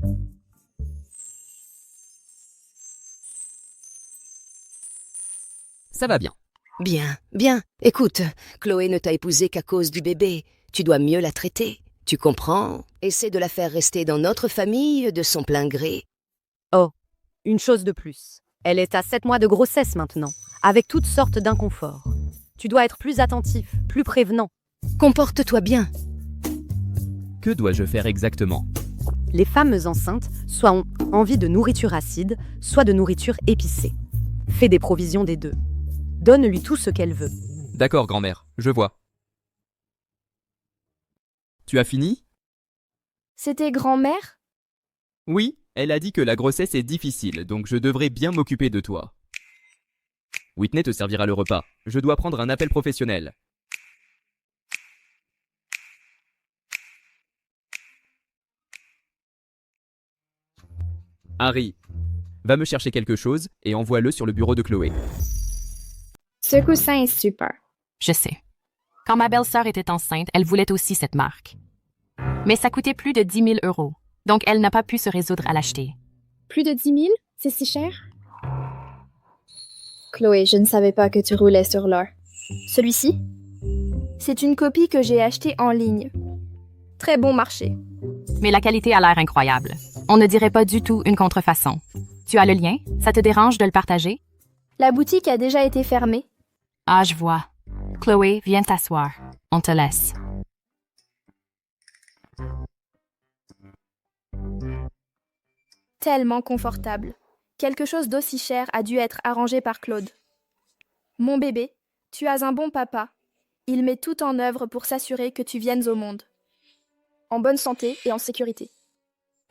Ça va bien. Bien, bien. Écoute, Chloé ne t'a épousé qu'à cause du bébé. Tu dois mieux la traiter. Tu comprends? Essaie de la faire rester dans notre famille de son plein gré. Oh, une chose de plus. Elle est à 7 mois de grossesse maintenant, avec toutes sortes d'inconforts. Tu dois être plus attentif, plus prévenant. Comporte-toi bien. Que dois-je faire exactement? Les femmes enceintes soit ont envie de nourriture acide, soit de nourriture épicée. Fais des provisions des deux. Donne-lui tout ce qu'elle veut. D'accord, grand-mère, je vois. Tu as fini? C'était grand-mère? Oui, elle a dit que la grossesse est difficile, donc je devrais bien m'occuper de toi. Whitney te servira le repas. Je dois prendre un appel professionnel. Harry, va me chercher quelque chose et envoie-le sur le bureau de Chloé. Ce coussin est super. Je sais. Quand ma belle-sœur était enceinte, elle voulait aussi cette marque. Mais ça coûtait plus de 10 000 €, donc elle n'a pas pu se résoudre à l'acheter. Plus de 10 000? C'est si cher? Chloé, je ne savais pas que tu roulais sur l'or. Celui-ci? C'est une copie que j'ai achetée en ligne. Très bon marché. Mais la qualité a l'air incroyable. On ne dirait pas du tout une contrefaçon. Tu as le lien? Ça te dérange de le partager? La boutique a déjà été fermée. Ah, je vois. Chloé, viens t'asseoir. On te laisse. Tellement confortable. Quelque chose d'aussi cher a dû être arrangé par Claude. Mon bébé, tu as un bon papa. Il met tout en œuvre pour s'assurer que tu viennes au monde. En bonne santé et en sécurité.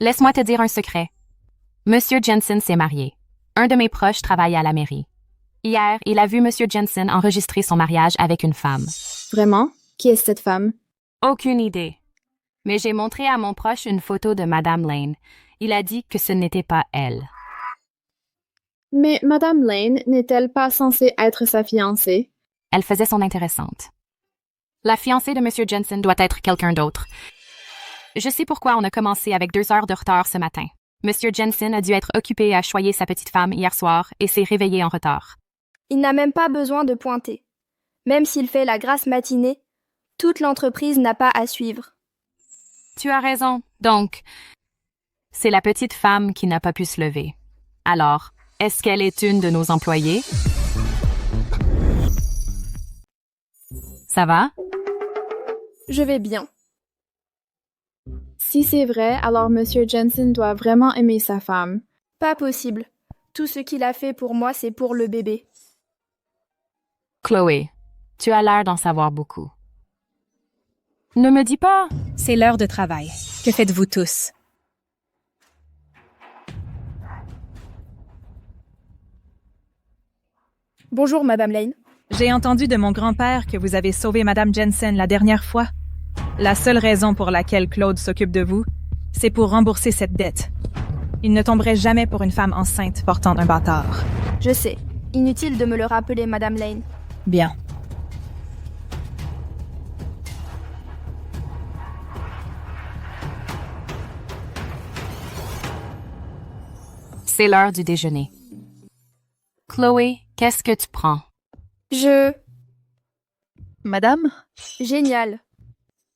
Laisse-moi te dire un secret. Monsieur Jensen s'est marié. Un de mes proches travaille à la mairie. Hier, il a vu Monsieur Jensen enregistrer son mariage avec une femme. Vraiment? Qui est cette femme? Aucune idée. Mais j'ai montré à mon proche une photo de Madame Lane. Il a dit que ce n'était pas elle. Mais Madame Lane n'est-elle pas censée être sa fiancée? Elle faisait son intéressante. La fiancée de Monsieur Jensen doit être quelqu'un d'autre. Je sais pourquoi on a commencé avec 2 heures de retard ce matin. Monsieur Jensen a dû être occupé à choyer sa petite femme hier soir et s'est réveillé en retard. Il n'a même pas besoin de pointer. Même s'il fait la grasse matinée, toute l'entreprise n'a pas à suivre. Tu as raison. Donc, c'est la petite femme qui n'a pas pu se lever. Alors, est-ce qu'elle est une de nos employées? Ça va? Je vais bien. Si c'est vrai, alors Monsieur Jensen doit vraiment aimer sa femme. Pas possible. Tout ce qu'il a fait pour moi, c'est pour le bébé. Chloé, tu as l'air d'en savoir beaucoup. Ne me dis pas. C'est l'heure de travail. Que faites-vous tous? Bonjour, Madame Lane. J'ai entendu de mon grand-père que vous avez sauvé Madame Jensen la dernière fois. La seule raison pour laquelle Claude s'occupe de vous, c'est pour rembourser cette dette. Il ne tomberait jamais pour une femme enceinte portant un bâtard. Je sais. Inutile de me le rappeler, Madame Lane. Bien. C'est l'heure du déjeuner. Chloé, qu'est-ce que tu prends? Madame? Génial.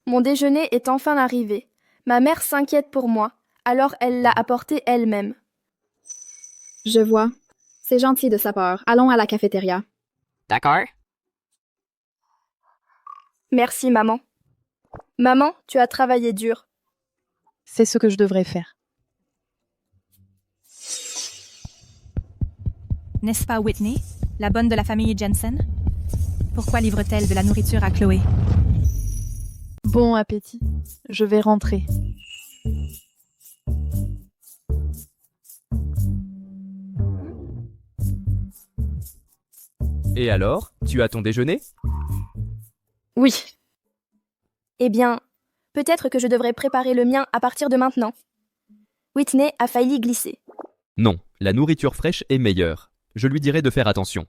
Mon déjeuner est enfin arrivé. Ma mère s'inquiète pour moi, alors elle l'a apporté elle-même. Je vois. C'est gentil de sa part. Allons à la cafétéria. D'accord. Merci, maman. Maman, tu as travaillé dur. C'est ce que je devrais faire. N'est-ce pas Whitney, la bonne de la famille Jensen? Pourquoi livre-t-elle de la nourriture à Chloé? Bon appétit. Je vais rentrer. Et alors, tu as ton déjeuner? Oui. Eh bien, peut-être que je devrais préparer le mien à partir de maintenant. Whitney a failli glisser. Non, la nourriture fraîche est meilleure. Je lui dirai de faire attention.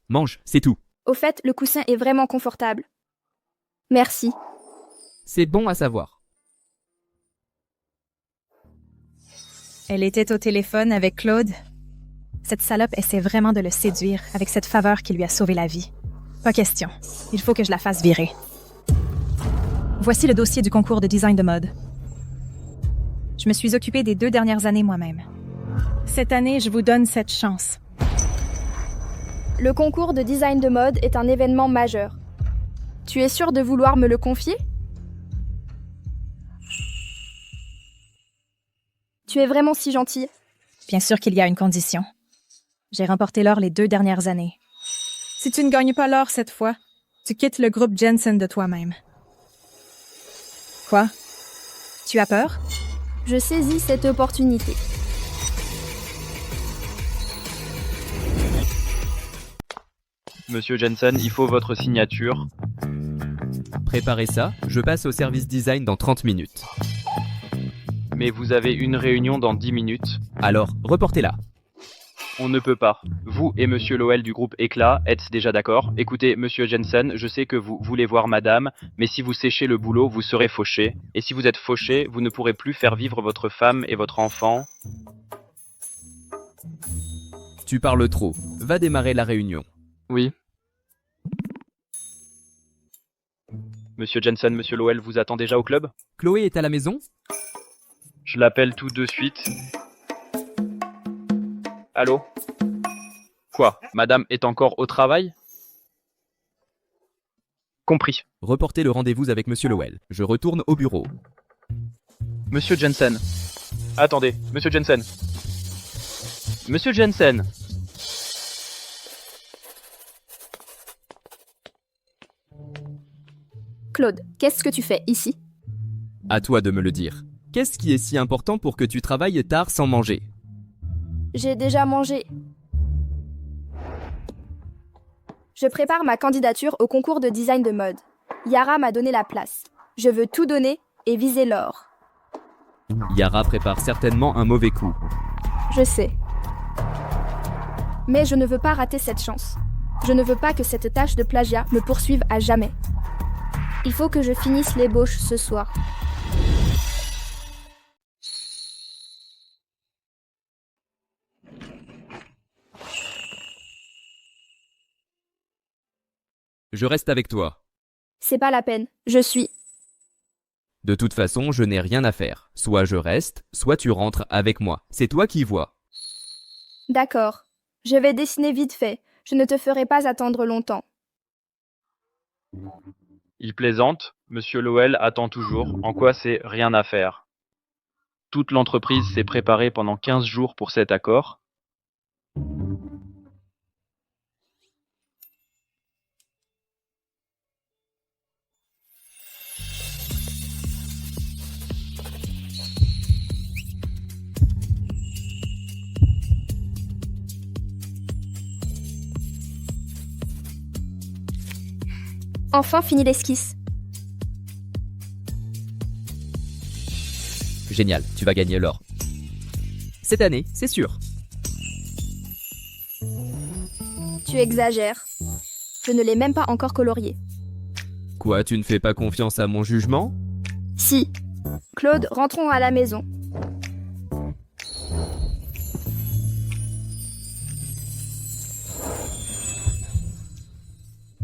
Mange, c'est tout. Au fait, le coussin est vraiment confortable. Merci. C'est bon à savoir. Elle était au téléphone avec Claude. Cette salope essaie vraiment de le séduire avec cette faveur qui lui a sauvé la vie. Pas question. Il faut que je la fasse virer. Voici le dossier du concours de design de mode. Je me suis occupée des 2 dernières années moi-même. Cette année, je vous donne cette chance. Le concours de design de mode est un événement majeur. Tu es sûr de vouloir me le confier? Tu es vraiment si gentil. Bien sûr qu'il y a une condition. J'ai remporté l'or les 2 dernières années. Si tu ne gagnes pas l'or cette fois, tu quittes le groupe Jensen de toi-même. Quoi? Tu as peur? Je saisis cette opportunité. Monsieur Jensen, il faut votre signature. Préparez ça, je passe au service design dans 30 minutes. Mais vous avez une réunion dans 10 minutes. Alors, reportez-la. On ne peut pas. Vous et Monsieur Lowell du groupe Éclat êtes déjà d'accord. Écoutez, Monsieur Jensen, je sais que vous voulez voir Madame, mais si vous séchez le boulot, vous serez fauché. Et si vous êtes fauché, vous ne pourrez plus faire vivre votre femme et votre enfant. Tu parles trop. Va démarrer la réunion. Oui. Monsieur Jensen, Monsieur Lowell vous attend déjà au club? Chloé est à la maison? Je l'appelle tout de suite. Allô? Quoi? Madame est encore au travail? Compris. Reportez le rendez-vous avec Monsieur Lowell. Je retourne au bureau. Monsieur Jensen. Attendez, Monsieur Jensen. Monsieur Jensen. Claude, qu'est-ce que tu fais ici? À toi de me le dire. Qu'est-ce qui est si important pour que tu travailles tard sans manger? J'ai déjà mangé. Je prépare ma candidature au concours de design de mode. Yara m'a donné la place. Je veux tout donner et viser l'or. Yara prépare certainement un mauvais coup. Je sais. Mais je ne veux pas rater cette chance. Je ne veux pas que cette tâche de plagiat me poursuive à jamais. Il faut que je finisse l'ébauche ce soir. Je reste avec toi. C'est pas la peine, je suis. De toute façon, je n'ai rien à faire. Soit je reste, soit tu rentres avec moi. C'est toi qui vois. D'accord. Je vais dessiner vite fait. Je ne te ferai pas attendre longtemps. Il plaisante. Monsieur Lowell attend toujours. En quoi c'est rien à faire? Toute l'entreprise s'est préparée pendant 15 jours pour cet accord. Enfin fini l'esquisse. Génial, tu vas gagner l'or. Cette année, c'est sûr. Tu exagères. Je ne l'ai même pas encore colorié. Quoi, tu ne fais pas confiance à mon jugement? Si. Claude, rentrons à la maison.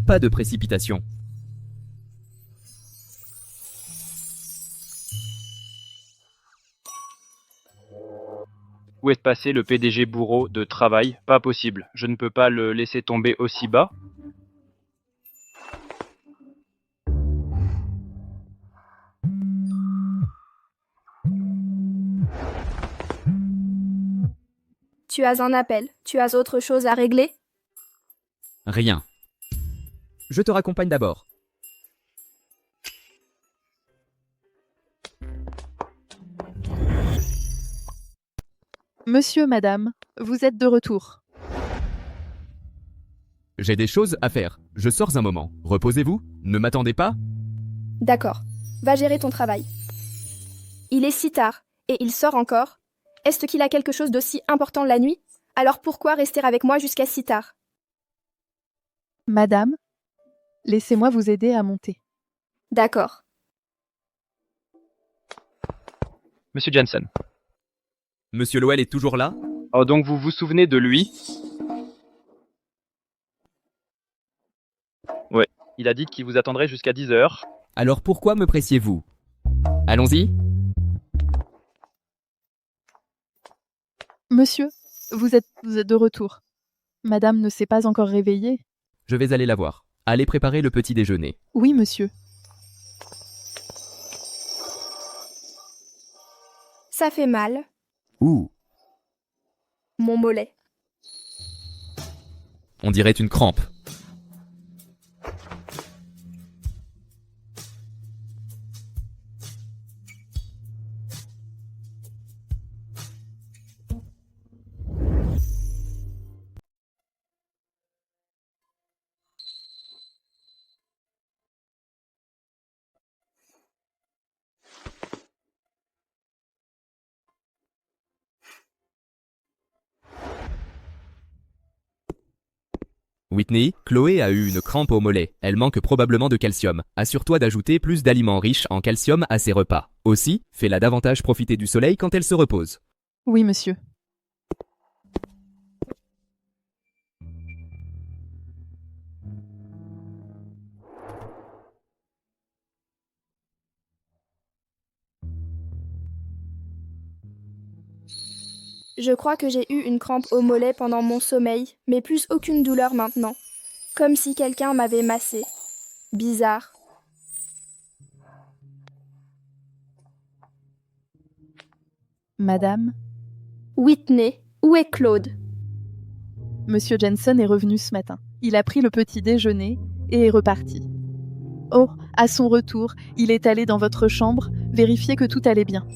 Pas de précipitation. Où est passé le PDG bourreau de travail? Pas possible. Je ne peux pas le laisser tomber aussi bas. Tu as un appel. Tu as autre chose à régler? Rien. Je te raccompagne d'abord. Monsieur, madame, vous êtes de retour. J'ai des choses à faire. Je sors un moment. Reposez-vous. Ne m'attendez pas. D'accord. Va gérer ton travail. Il est si tard, et il sort encore. Est-ce qu'il a quelque chose d'aussi important la nuit? Alors pourquoi rester avec moi jusqu'à si tard? Madame, laissez-moi vous aider à monter. D'accord. Monsieur Jensen. Monsieur Lowell est toujours là? Oh, donc vous vous souvenez de lui? Ouais, il a dit qu'il vous attendrait jusqu'à 10h. Alors pourquoi me pressiez-vous? Allons-y. Monsieur, vous êtes de retour. Madame ne s'est pas encore réveillée? Je vais aller la voir. Allez préparer le petit déjeuner. Oui, monsieur. Ça fait mal. Ouh, Mon mollet. on dirait une crampe. Whitney, Chloé a eu une crampe au mollet. Elle manque probablement de calcium. Assure-toi d'ajouter plus d'aliments riches en calcium à ses repas. Aussi, fais-la davantage profiter du soleil quand elle se repose. Oui, monsieur. Je crois que j'ai eu une crampe au mollet pendant mon sommeil, mais plus aucune douleur maintenant. Comme si quelqu'un m'avait massé. Bizarre. Madame, Whitney, où est Claude? Monsieur Jensen est revenu ce matin. Il a pris le petit déjeuner et est reparti. Oh, à son retour, il est allé dans votre chambre vérifier que tout allait bien.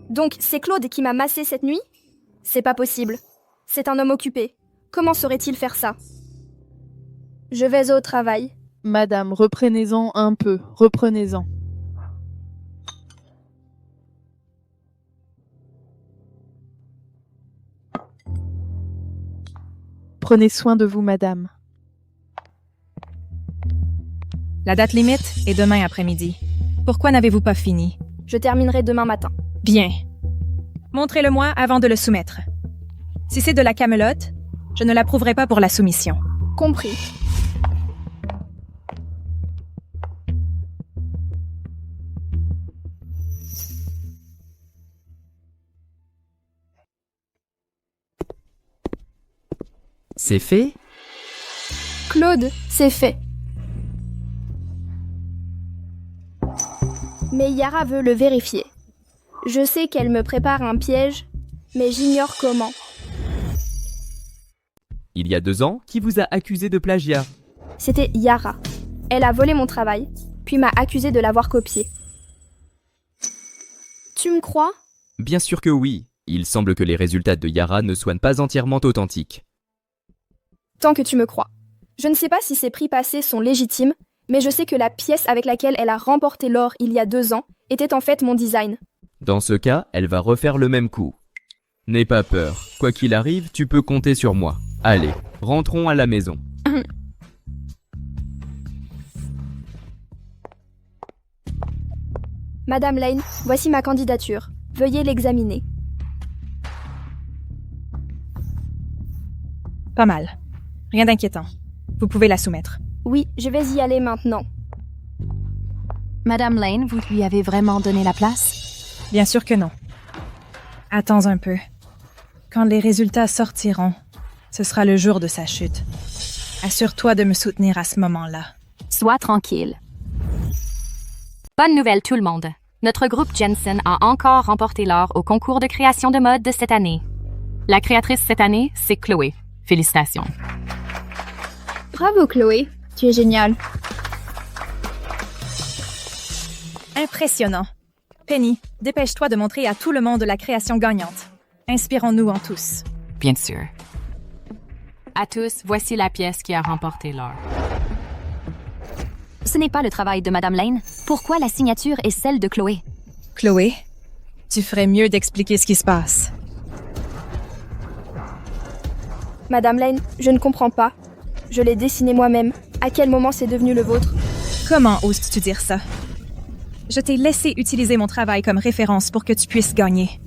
Donc, c'est Claude qui m'a massé cette nuit? C'est pas possible. C'est un homme occupé. Comment saurait-il faire ça? Je vais au travail. Madame, reprenez-en un peu, reprenez-en. Prenez soin de vous, madame. La date limite est demain après-midi. Pourquoi n'avez-vous pas fini? Je terminerai demain matin. Bien. Montrez-le-moi avant de le soumettre. Si c'est de la camelote, je ne l'approuverai pas pour la soumission. Compris. C'est fait? Claude, c'est fait. Mais Yara veut le vérifier. Je sais qu'elle me prépare un piège, mais j'ignore comment. Il y a 2 ans, qui vous a accusé de plagiat? C'était Yara. Elle a volé mon travail, puis m'a accusé de l'avoir copié. Tu me crois? Bien sûr que oui. Il semble que les résultats de Yara ne soient pas entièrement authentiques. Tant que tu me crois. Je ne sais pas si ces prix passés sont légitimes, mais je sais que la pièce avec laquelle elle a remporté l'or il y a 2 ans était en fait mon design. Dans ce cas, elle va refaire le même coup. N'aie pas peur. Quoi qu'il arrive, tu peux compter sur moi. Allez, rentrons à la maison. Madame Lane, voici ma candidature. Veuillez l'examiner. Pas mal. Rien d'inquiétant. Vous pouvez la soumettre. Oui, je vais y aller maintenant. Madame Lane, vous lui avez vraiment donné la place? Bien sûr que non. Attends un peu. Quand les résultats sortiront, ce sera le jour de sa chute. Assure-toi de me soutenir à ce moment-là. Sois tranquille. Bonne nouvelle tout le monde. Notre groupe Jensen a encore remporté l'or au concours de création de mode de cette année. La créatrice cette année, c'est Chloé. Félicitations. Bravo Chloé, tu es géniale. Impressionnant. Penny, dépêche-toi de montrer à tout le monde la création gagnante. Inspirons-nous en tous. Bien sûr. À tous, voici la pièce qui a remporté l'or. Ce n'est pas le travail de Madame Lane. Pourquoi la signature est celle de Chloé? Chloé, tu ferais mieux d'expliquer ce qui se passe. Madame Lane, je ne comprends pas. Je l'ai dessiné moi-même. À quel moment c'est devenu le vôtre? Comment oses-tu dire ça? Je t'ai laissé utiliser mon travail comme référence pour que tu puisses gagner.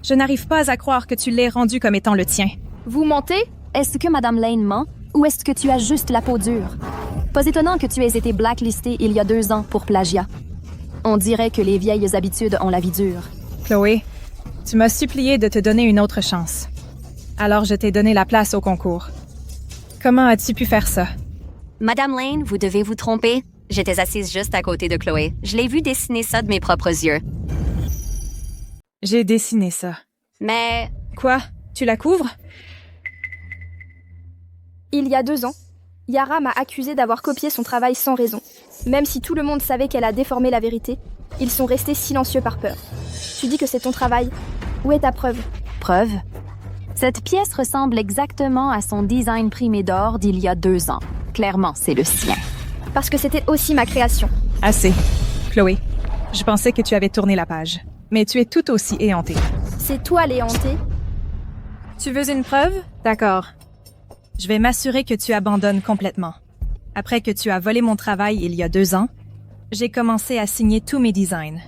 Je n'arrive pas à croire que tu l'aies rendu comme étant le tien. Vous mentez? Est-ce que Madame Lane ment ou est-ce que tu as juste la peau dure? Pas étonnant que tu aies été blacklistée il y a 2 ans pour plagiat. On dirait que les vieilles habitudes ont la vie dure. Chloé, tu m'as supplié de te donner une autre chance. Alors je t'ai donné la place au concours. Comment as-tu pu faire ça? Madame Lane, vous devez vous tromper. J'étais assise juste à côté de Chloé. Je l'ai vu dessiner ça de mes propres yeux. J'ai dessiné ça. Mais... Quoi? Tu la couvres? Il y a 2 ans, Yara m'a accusé d'avoir copié son travail sans raison. Même si tout le monde savait qu'elle a déformé la vérité, ils sont restés silencieux par peur. Tu dis que c'est ton travail. Où est ta preuve? Preuve? Cette pièce ressemble exactement à son design primé d'or d'il y a 2 ans. Clairement, c'est le sien. Parce que c'était aussi ma création. Assez. Chloé, je pensais que tu avais tourné la page. Mais tu es tout aussi éhontée. C'est toi l'éhontée? Tu veux une preuve? D'accord. Je vais m'assurer que tu abandonnes complètement. Après que tu as volé mon travail il y a 2 ans, j'ai commencé à signer tous mes designs.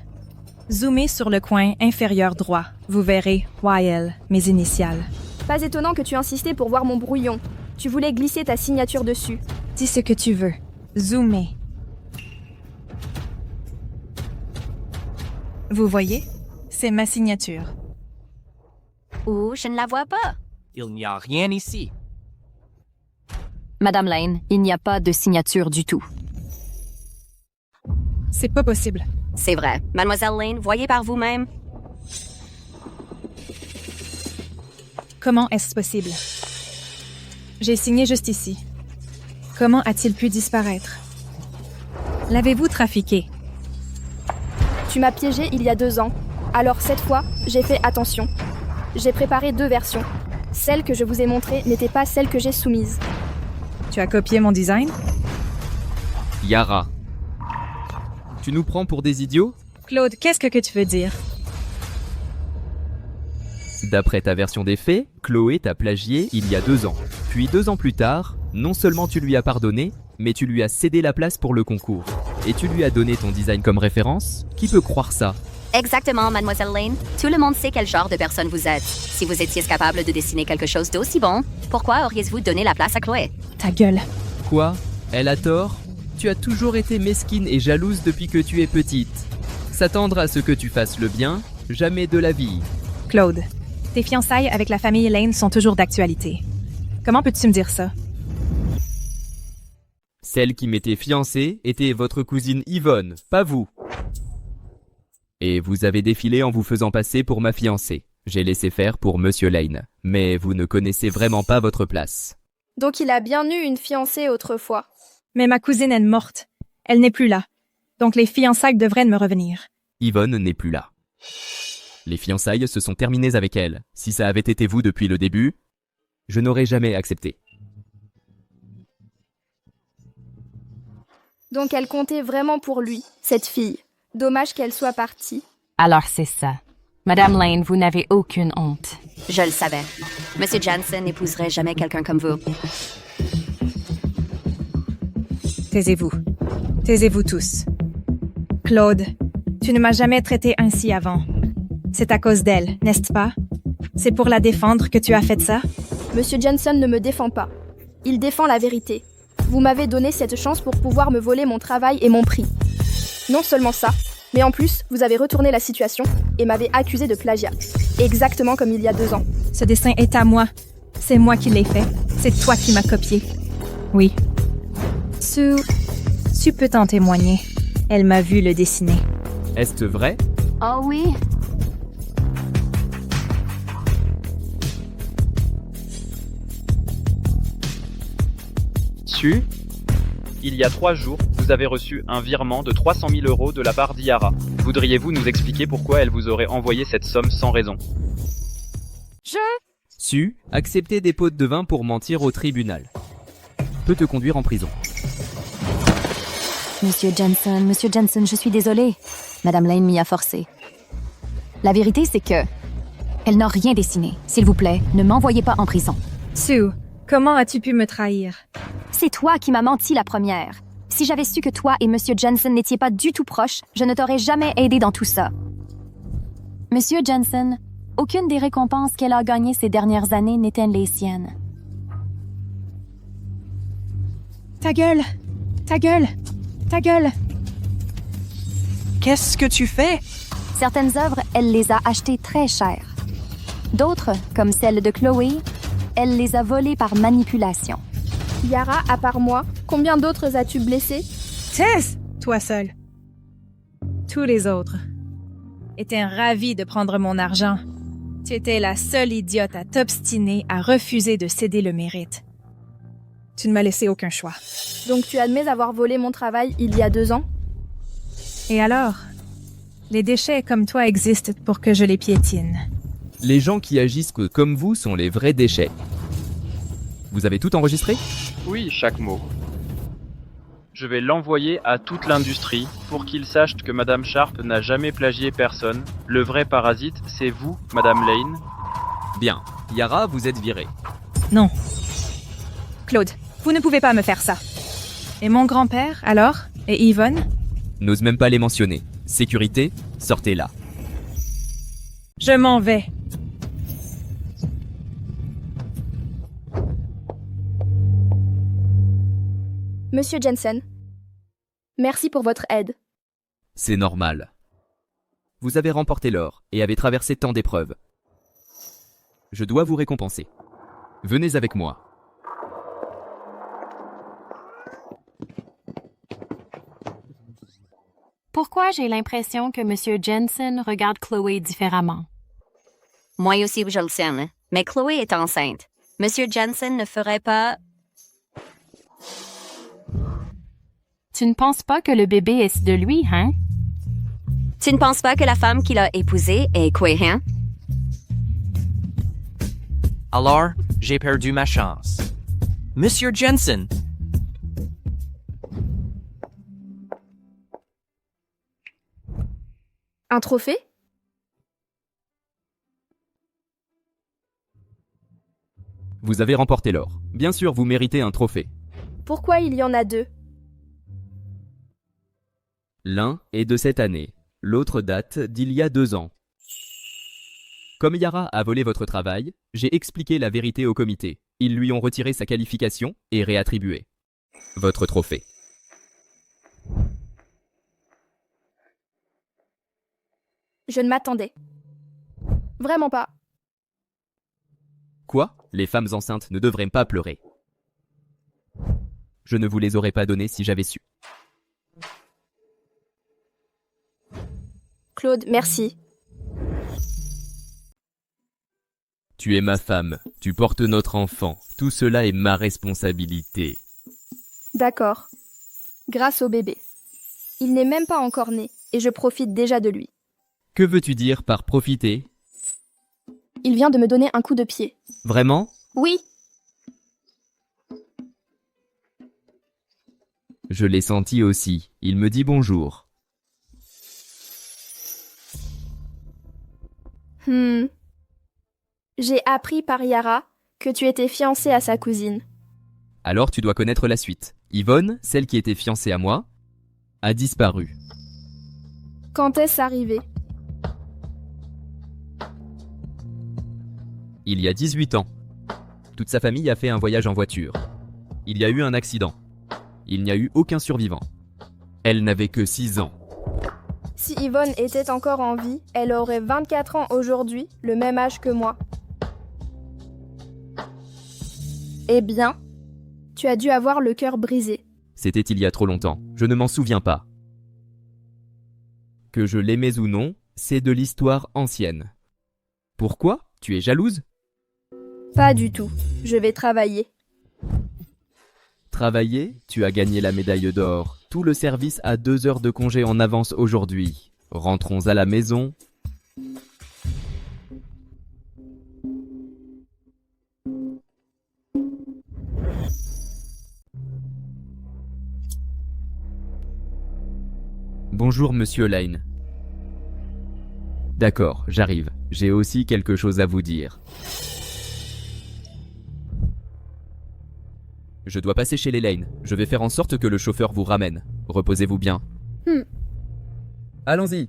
Zoomez sur le coin inférieur droit. Vous verrez YL, mes initiales. Pas étonnant que tu insistais pour voir mon brouillon. Tu voulais glisser ta signature dessus. Dis ce que tu veux. Zoomez. Vous voyez? C'est ma signature. Ouh, je ne la vois pas. Il n'y a rien ici. Madame Lane, il n'y a pas de signature du tout. C'est pas possible. C'est vrai. Mademoiselle Lane, voyez par vous-même. Comment est-ce possible? J'ai signé juste ici. Comment a-t-il pu disparaître? L'avez-vous trafiqué? Tu m'as piégé il y a 2 ans. Alors cette fois, j'ai fait attention. J'ai préparé 2 versions. Celle que je vous ai montrée n'était pas celle que j'ai soumise. Tu as copié mon design? Yara. Tu nous prends pour des idiots? Claude, qu'est-ce que tu veux dire? D'après ta version des faits, Chloé t'a plagié il y a 2 ans. Puis 2 ans plus tard, non seulement tu lui as pardonné, mais tu lui as cédé la place pour le concours. Et tu lui as donné ton design comme référence? Qui peut croire ça? Exactement, Mademoiselle Lane. Tout le monde sait quel genre de personne vous êtes. Si vous étiez capable de dessiner quelque chose d'aussi bon, pourquoi auriez-vous donné la place à Chloé? Ta gueule. Quoi? Elle a tort? Tu as toujours été mesquine et jalouse depuis que tu es petite. S'attendre à ce que tu fasses le bien, jamais de la vie. Claude, tes fiançailles avec la famille Lane sont toujours d'actualité. Comment peux-tu me dire ça? Celle qui m'était fiancée était votre cousine Yvonne, pas vous. Et vous avez défilé en vous faisant passer pour ma fiancée. J'ai laissé faire pour Monsieur Lane, mais vous ne connaissez vraiment pas votre place. Donc il a bien eu une fiancée autrefois. Mais ma cousine est morte. Elle n'est plus là. Donc les fiançailles devraient me revenir. Yvonne n'est plus là. Les fiançailles se sont terminées avec elle. Si ça avait été vous depuis le début, je n'aurais jamais accepté. Donc elle comptait vraiment pour lui, cette fille. Dommage qu'elle soit partie. Alors c'est ça. Madame Lane, vous n'avez aucune honte. Je le savais. Monsieur Jansen n'épouserait jamais quelqu'un comme vous. Taisez-vous. Taisez-vous tous. Claude, tu ne m'as jamais traité ainsi avant. C'est à cause d'elle, n'est-ce pas? C'est pour la défendre que tu as fait ça? Monsieur Jansen ne me défend pas. Il défend la vérité. Vous m'avez donné cette chance pour pouvoir me voler mon travail et mon prix. Non seulement ça, mais en plus, vous avez retourné la situation et m'avez accusé de plagiat. Exactement comme il y a 2 ans. Ce dessin est à moi. C'est moi qui l'ai fait. C'est toi qui m'as copié. Oui. Tu peux t'en témoigner. Elle m'a vu le dessiner. Est-ce vrai? Oh oui. Il y a 3 jours, vous avez reçu un virement de 300 000 € de la part d'Yara. Voudriez-vous nous expliquer pourquoi elle vous aurait envoyé cette somme sans raison? Su, accepter des pots de vin pour mentir au tribunal. Peut te conduire en prison. Monsieur Jensen, je suis désolée. Madame Lane m'y a forcé. La vérité, c'est que... Elle n'a rien dessiné. S'il vous plaît, ne m'envoyez pas en prison. Sue, comment as-tu pu me trahir? C'est toi qui m'as menti la première. Si j'avais su que toi et Monsieur Jensen n'étiez pas du tout proches, je ne t'aurais jamais aidé dans tout ça. Monsieur Jensen, aucune des récompenses qu'elle a gagnées ces dernières années n'étaient les siennes. Ta gueule! Ta gueule! Ta gueule! Qu'est-ce que tu fais? Certaines œuvres, elle les a achetées très chères. D'autres, comme celle de Chloé, elle les a volées par manipulation. Yara, à part moi, combien d'autres as-tu blessés? Tess! Toi seul. Tous les autres étaient ravis de prendre mon argent. Tu étais la seule idiote à t'obstiner à refuser de céder le mérite. Tu ne m'as laissé aucun choix. Donc tu admets avoir volé mon travail il y a 2 ans? Et alors? Les déchets comme toi existent pour que je les piétine. Les gens qui agissent comme vous sont les vrais déchets. Vous avez tout enregistré? Oui, chaque mot. Je vais l'envoyer à toute l'industrie pour qu'ils sachent que Madame Sharp n'a jamais plagié personne. Le vrai parasite, c'est vous, Madame Lane. Bien. Yara, vous êtes virée. Non. Claude, vous ne pouvez pas me faire ça. Et mon grand-père, alors? Et Yvonne? N'ose même pas les mentionner. Sécurité, sortez là. Je m'en vais. Monsieur Jensen, merci pour votre aide. C'est normal. Vous avez remporté l'or et avez traversé tant d'épreuves. Je dois vous récompenser. Venez avec moi. Pourquoi j'ai l'impression que Monsieur Jensen regarde Chloé différemment? Moi aussi, je le sais, hein. Mais Chloé est enceinte. Monsieur Jansen ne ferait pas... Tu ne penses pas que le bébé est de lui, hein? Tu ne penses pas que la femme qu'il a épousée est cohérente? Alors, j'ai perdu ma chance. Monsieur Jensen! Un trophée? Vous avez remporté l'or. Bien sûr, vous méritez un trophée. Pourquoi il y en a 2? L'un est de cette année, l'autre date d'il y a 2 ans. Comme Yara a volé votre travail, j'ai expliqué la vérité au comité. Ils lui ont retiré sa qualification et réattribué votre trophée. Je ne m'attendais. Vraiment pas. Quoi? Les femmes enceintes ne devraient pas pleurer. Je ne vous les aurais pas données si j'avais su. Claude, merci. Tu es ma femme, tu portes notre enfant. Tout cela est ma responsabilité. D'accord. Grâce au bébé. Il n'est même pas encore né, et je profite déjà de lui. Que veux-tu dire par profiter? Il vient de me donner un coup de pied. Vraiment? Oui. Je l'ai senti aussi. Il me dit bonjour. J'ai appris par Yara que tu étais fiancé à sa cousine. Alors tu dois connaître la suite. Yvonne, celle qui était fiancée à moi, a disparu. Quand est-ce arrivé? Il y a 18 ans. Toute sa famille a fait un voyage en voiture. Il y a eu un accident. Il n'y a eu aucun survivant. Elle n'avait que 6 ans. Si Yvonne était encore en vie, elle aurait 24 ans aujourd'hui, le même âge que moi. Eh bien, tu as dû avoir le cœur brisé. C'était il y a trop longtemps. Je ne m'en souviens pas. Que je l'aimais ou non, c'est de l'histoire ancienne. Pourquoi? Tu es jalouse? Pas du tout. Je vais travailler. Travailler? Tu as gagné la médaille d'or. Tout le service a 2 heures de congé en avance aujourd'hui. Rentrons à la maison. Bonjour, Monsieur Lane. D'accord, j'arrive. J'ai aussi quelque chose à vous dire. Je dois passer chez les Lane. Je vais faire en sorte que le chauffeur vous ramène. Reposez-vous bien. Allons-y.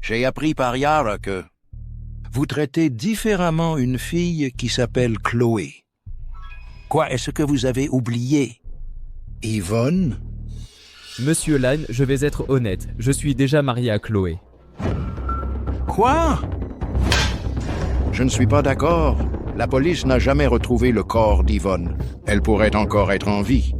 J'ai appris par Yara que vous traitez différemment une fille qui s'appelle Chloé. Quoi est-ce que vous avez oublié? Yvonne? Monsieur Lane, je vais être honnête. Je suis déjà marié à Chloé. Quoi? Je ne suis pas d'accord. La police n'a jamais retrouvé le corps d'Yvonne. Elle pourrait encore être en vie.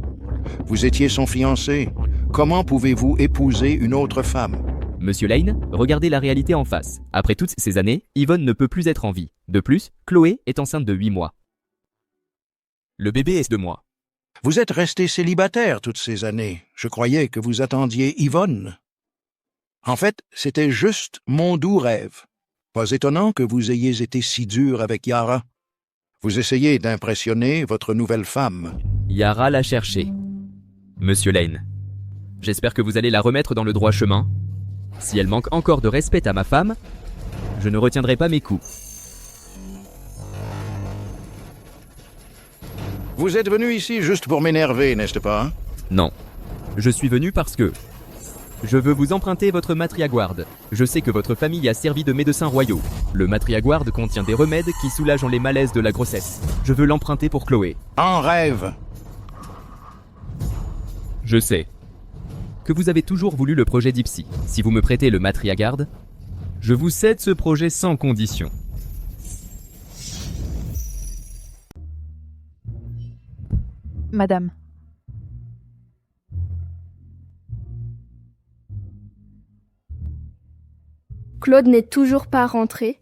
Vous étiez son fiancé. Comment pouvez-vous épouser une autre femme? Monsieur Lane, regardez la réalité en face. Après toutes ces années, Yvonne ne peut plus être en vie. De plus, Chloé est enceinte de 8 mois. Le bébé est de moi. Vous êtes resté célibataire toutes ces années. Je croyais que vous attendiez Yvonne. En fait, c'était juste mon doux rêve. Pas étonnant que vous ayez été si dur avec Yara. Vous essayez d'impressionner votre nouvelle femme. Yara l'a cherché. Monsieur Lane, j'espère que vous allez la remettre dans le droit chemin. Si elle manque encore de respect à ma femme, je ne retiendrai pas mes coups. Vous êtes venu ici juste pour m'énerver, n'est-ce pas? Non. Je suis venu parce que je veux vous emprunter votre matriaguard. Je sais que votre famille a servi de médecins royaux. Le matriaguard contient des remèdes qui soulagent les malaises de la grossesse. Je veux l'emprunter pour Chloé. En rêve. Je sais que vous avez toujours voulu le projet d'Ipsy. Si vous me prêtez le matriaguard, je vous cède ce projet sans condition. Madame. Claude n'est toujours pas rentré?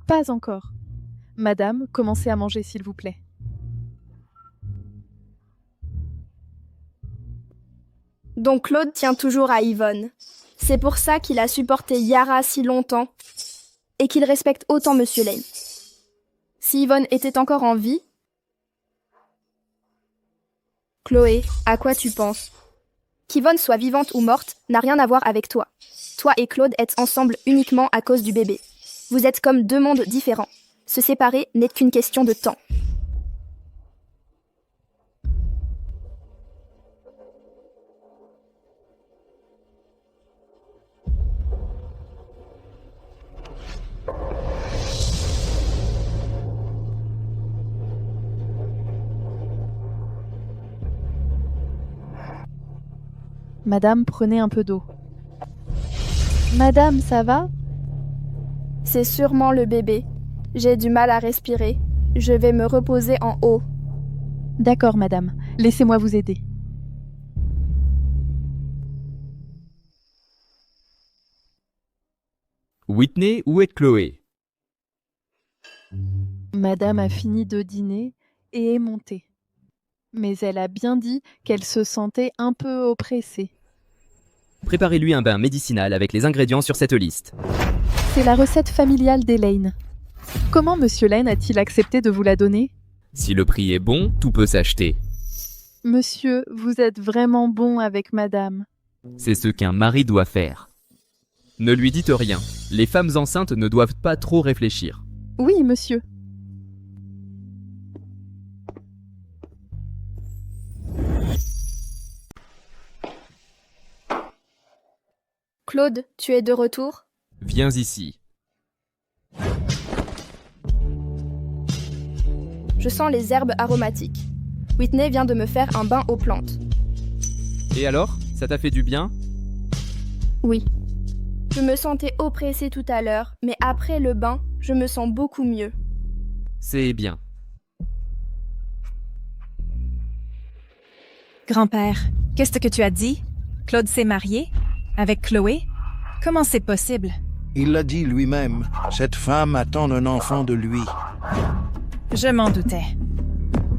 Pas encore. Madame, commencez à manger s'il vous plaît. Donc Claude tient toujours à Yvonne. C'est pour ça qu'il a supporté Yara si longtemps et qu'il respecte autant Monsieur Lane. Si Yvonne était encore en vie... Chloé, à quoi tu penses? Qu'Yvonne soit vivante ou morte n'a rien à voir avec toi. Toi et Claude êtes ensemble uniquement à cause du bébé. Vous êtes comme 2 mondes différents. Se séparer n'est qu'une question de temps. Madame, prenez un peu d'eau. Madame, ça va? C'est sûrement le bébé. J'ai du mal à respirer. Je vais me reposer en haut. D'accord, madame. Laissez-moi vous aider. Whitney, où est Chloé? Madame a fini de dîner et est montée. Mais elle a bien dit qu'elle se sentait un peu oppressée. Préparez-lui un bain médicinal avec les ingrédients sur cette liste. C'est la recette familiale d'Elaine. Comment Monsieur Lane a-t-il accepté de vous la donner? Si le prix est bon, tout peut s'acheter. Monsieur, vous êtes vraiment bon avec madame. C'est ce qu'un mari doit faire. Ne lui dites rien. Les femmes enceintes ne doivent pas trop réfléchir. Oui, monsieur. Claude, tu es de retour? Viens ici. Je sens les herbes aromatiques. Whitney vient de me faire un bain aux plantes. Et alors, ça t'a fait du bien? Oui. Je me sentais oppressée tout à l'heure, mais après le bain, je me sens beaucoup mieux. C'est bien. Grand-père, qu'est-ce que tu as dit? Claude s'est marié? Avec Chloé? Comment c'est possible? Il l'a dit lui-même. Cette femme attend un enfant de lui. Je m'en doutais.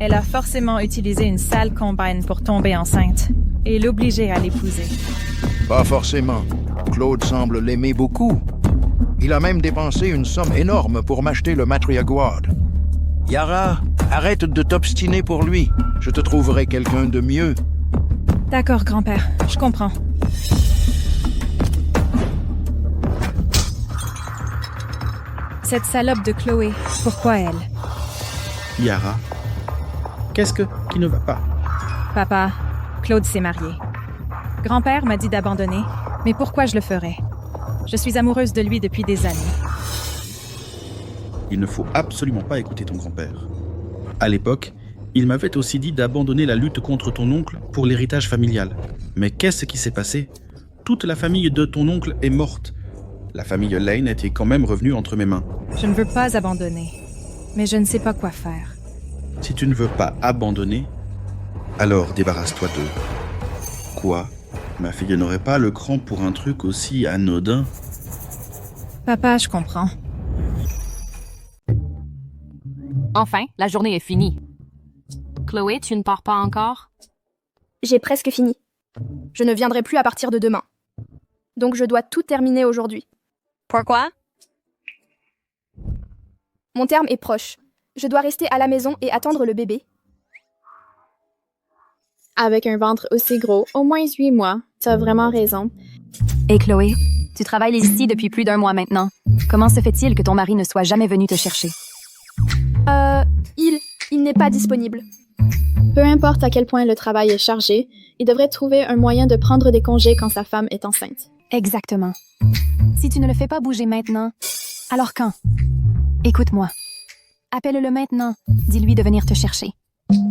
Elle a forcément utilisé une sale combine pour tomber enceinte et l'obliger à l'épouser. Pas forcément. Claude semble l'aimer beaucoup. Il a même dépensé une somme énorme pour m'acheter le Matriarch. Yara, arrête de t'obstiner pour lui. Je te trouverai quelqu'un de mieux. D'accord, grand-père, je comprends. Cette salope de Chloé, pourquoi elle? Yara, qu'est-ce qui ne va pas? Papa, Claude s'est marié. Grand-père m'a dit d'abandonner, mais pourquoi je le ferais? Je suis amoureuse de lui depuis des années. Il ne faut absolument pas écouter ton grand-père. À l'époque, il m'avait aussi dit d'abandonner la lutte contre ton oncle pour l'héritage familial. Mais qu'est-ce qui s'est passé? Toute la famille de ton oncle est morte. La famille Lane était quand même revenue entre mes mains. Je ne veux pas abandonner, mais je ne sais pas quoi faire. Si tu ne veux pas abandonner, alors débarrasse-toi d'eux. Quoi? Ma fille n'aurait pas le cran pour un truc aussi anodin? Papa, je comprends. Enfin, la journée est finie. Chloé, tu ne pars pas encore? J'ai presque fini. Je ne viendrai plus à partir de demain. Donc je dois tout terminer aujourd'hui. Pourquoi? Mon terme est proche. Je dois rester à la maison et attendre le bébé. Avec un ventre aussi gros, au moins 8 mois. T'as vraiment raison. Et Chloé, tu travailles ici depuis plus d'1 mois maintenant. Comment se fait-il que ton mari ne soit jamais venu te chercher? Il n'est pas disponible. Peu importe à quel point le travail est chargé, il devrait trouver un moyen de prendre des congés quand sa femme est enceinte. Exactement. Si tu ne le fais pas bouger maintenant, alors quand? Écoute-moi. Appelle-le maintenant. Dis-lui de venir te chercher.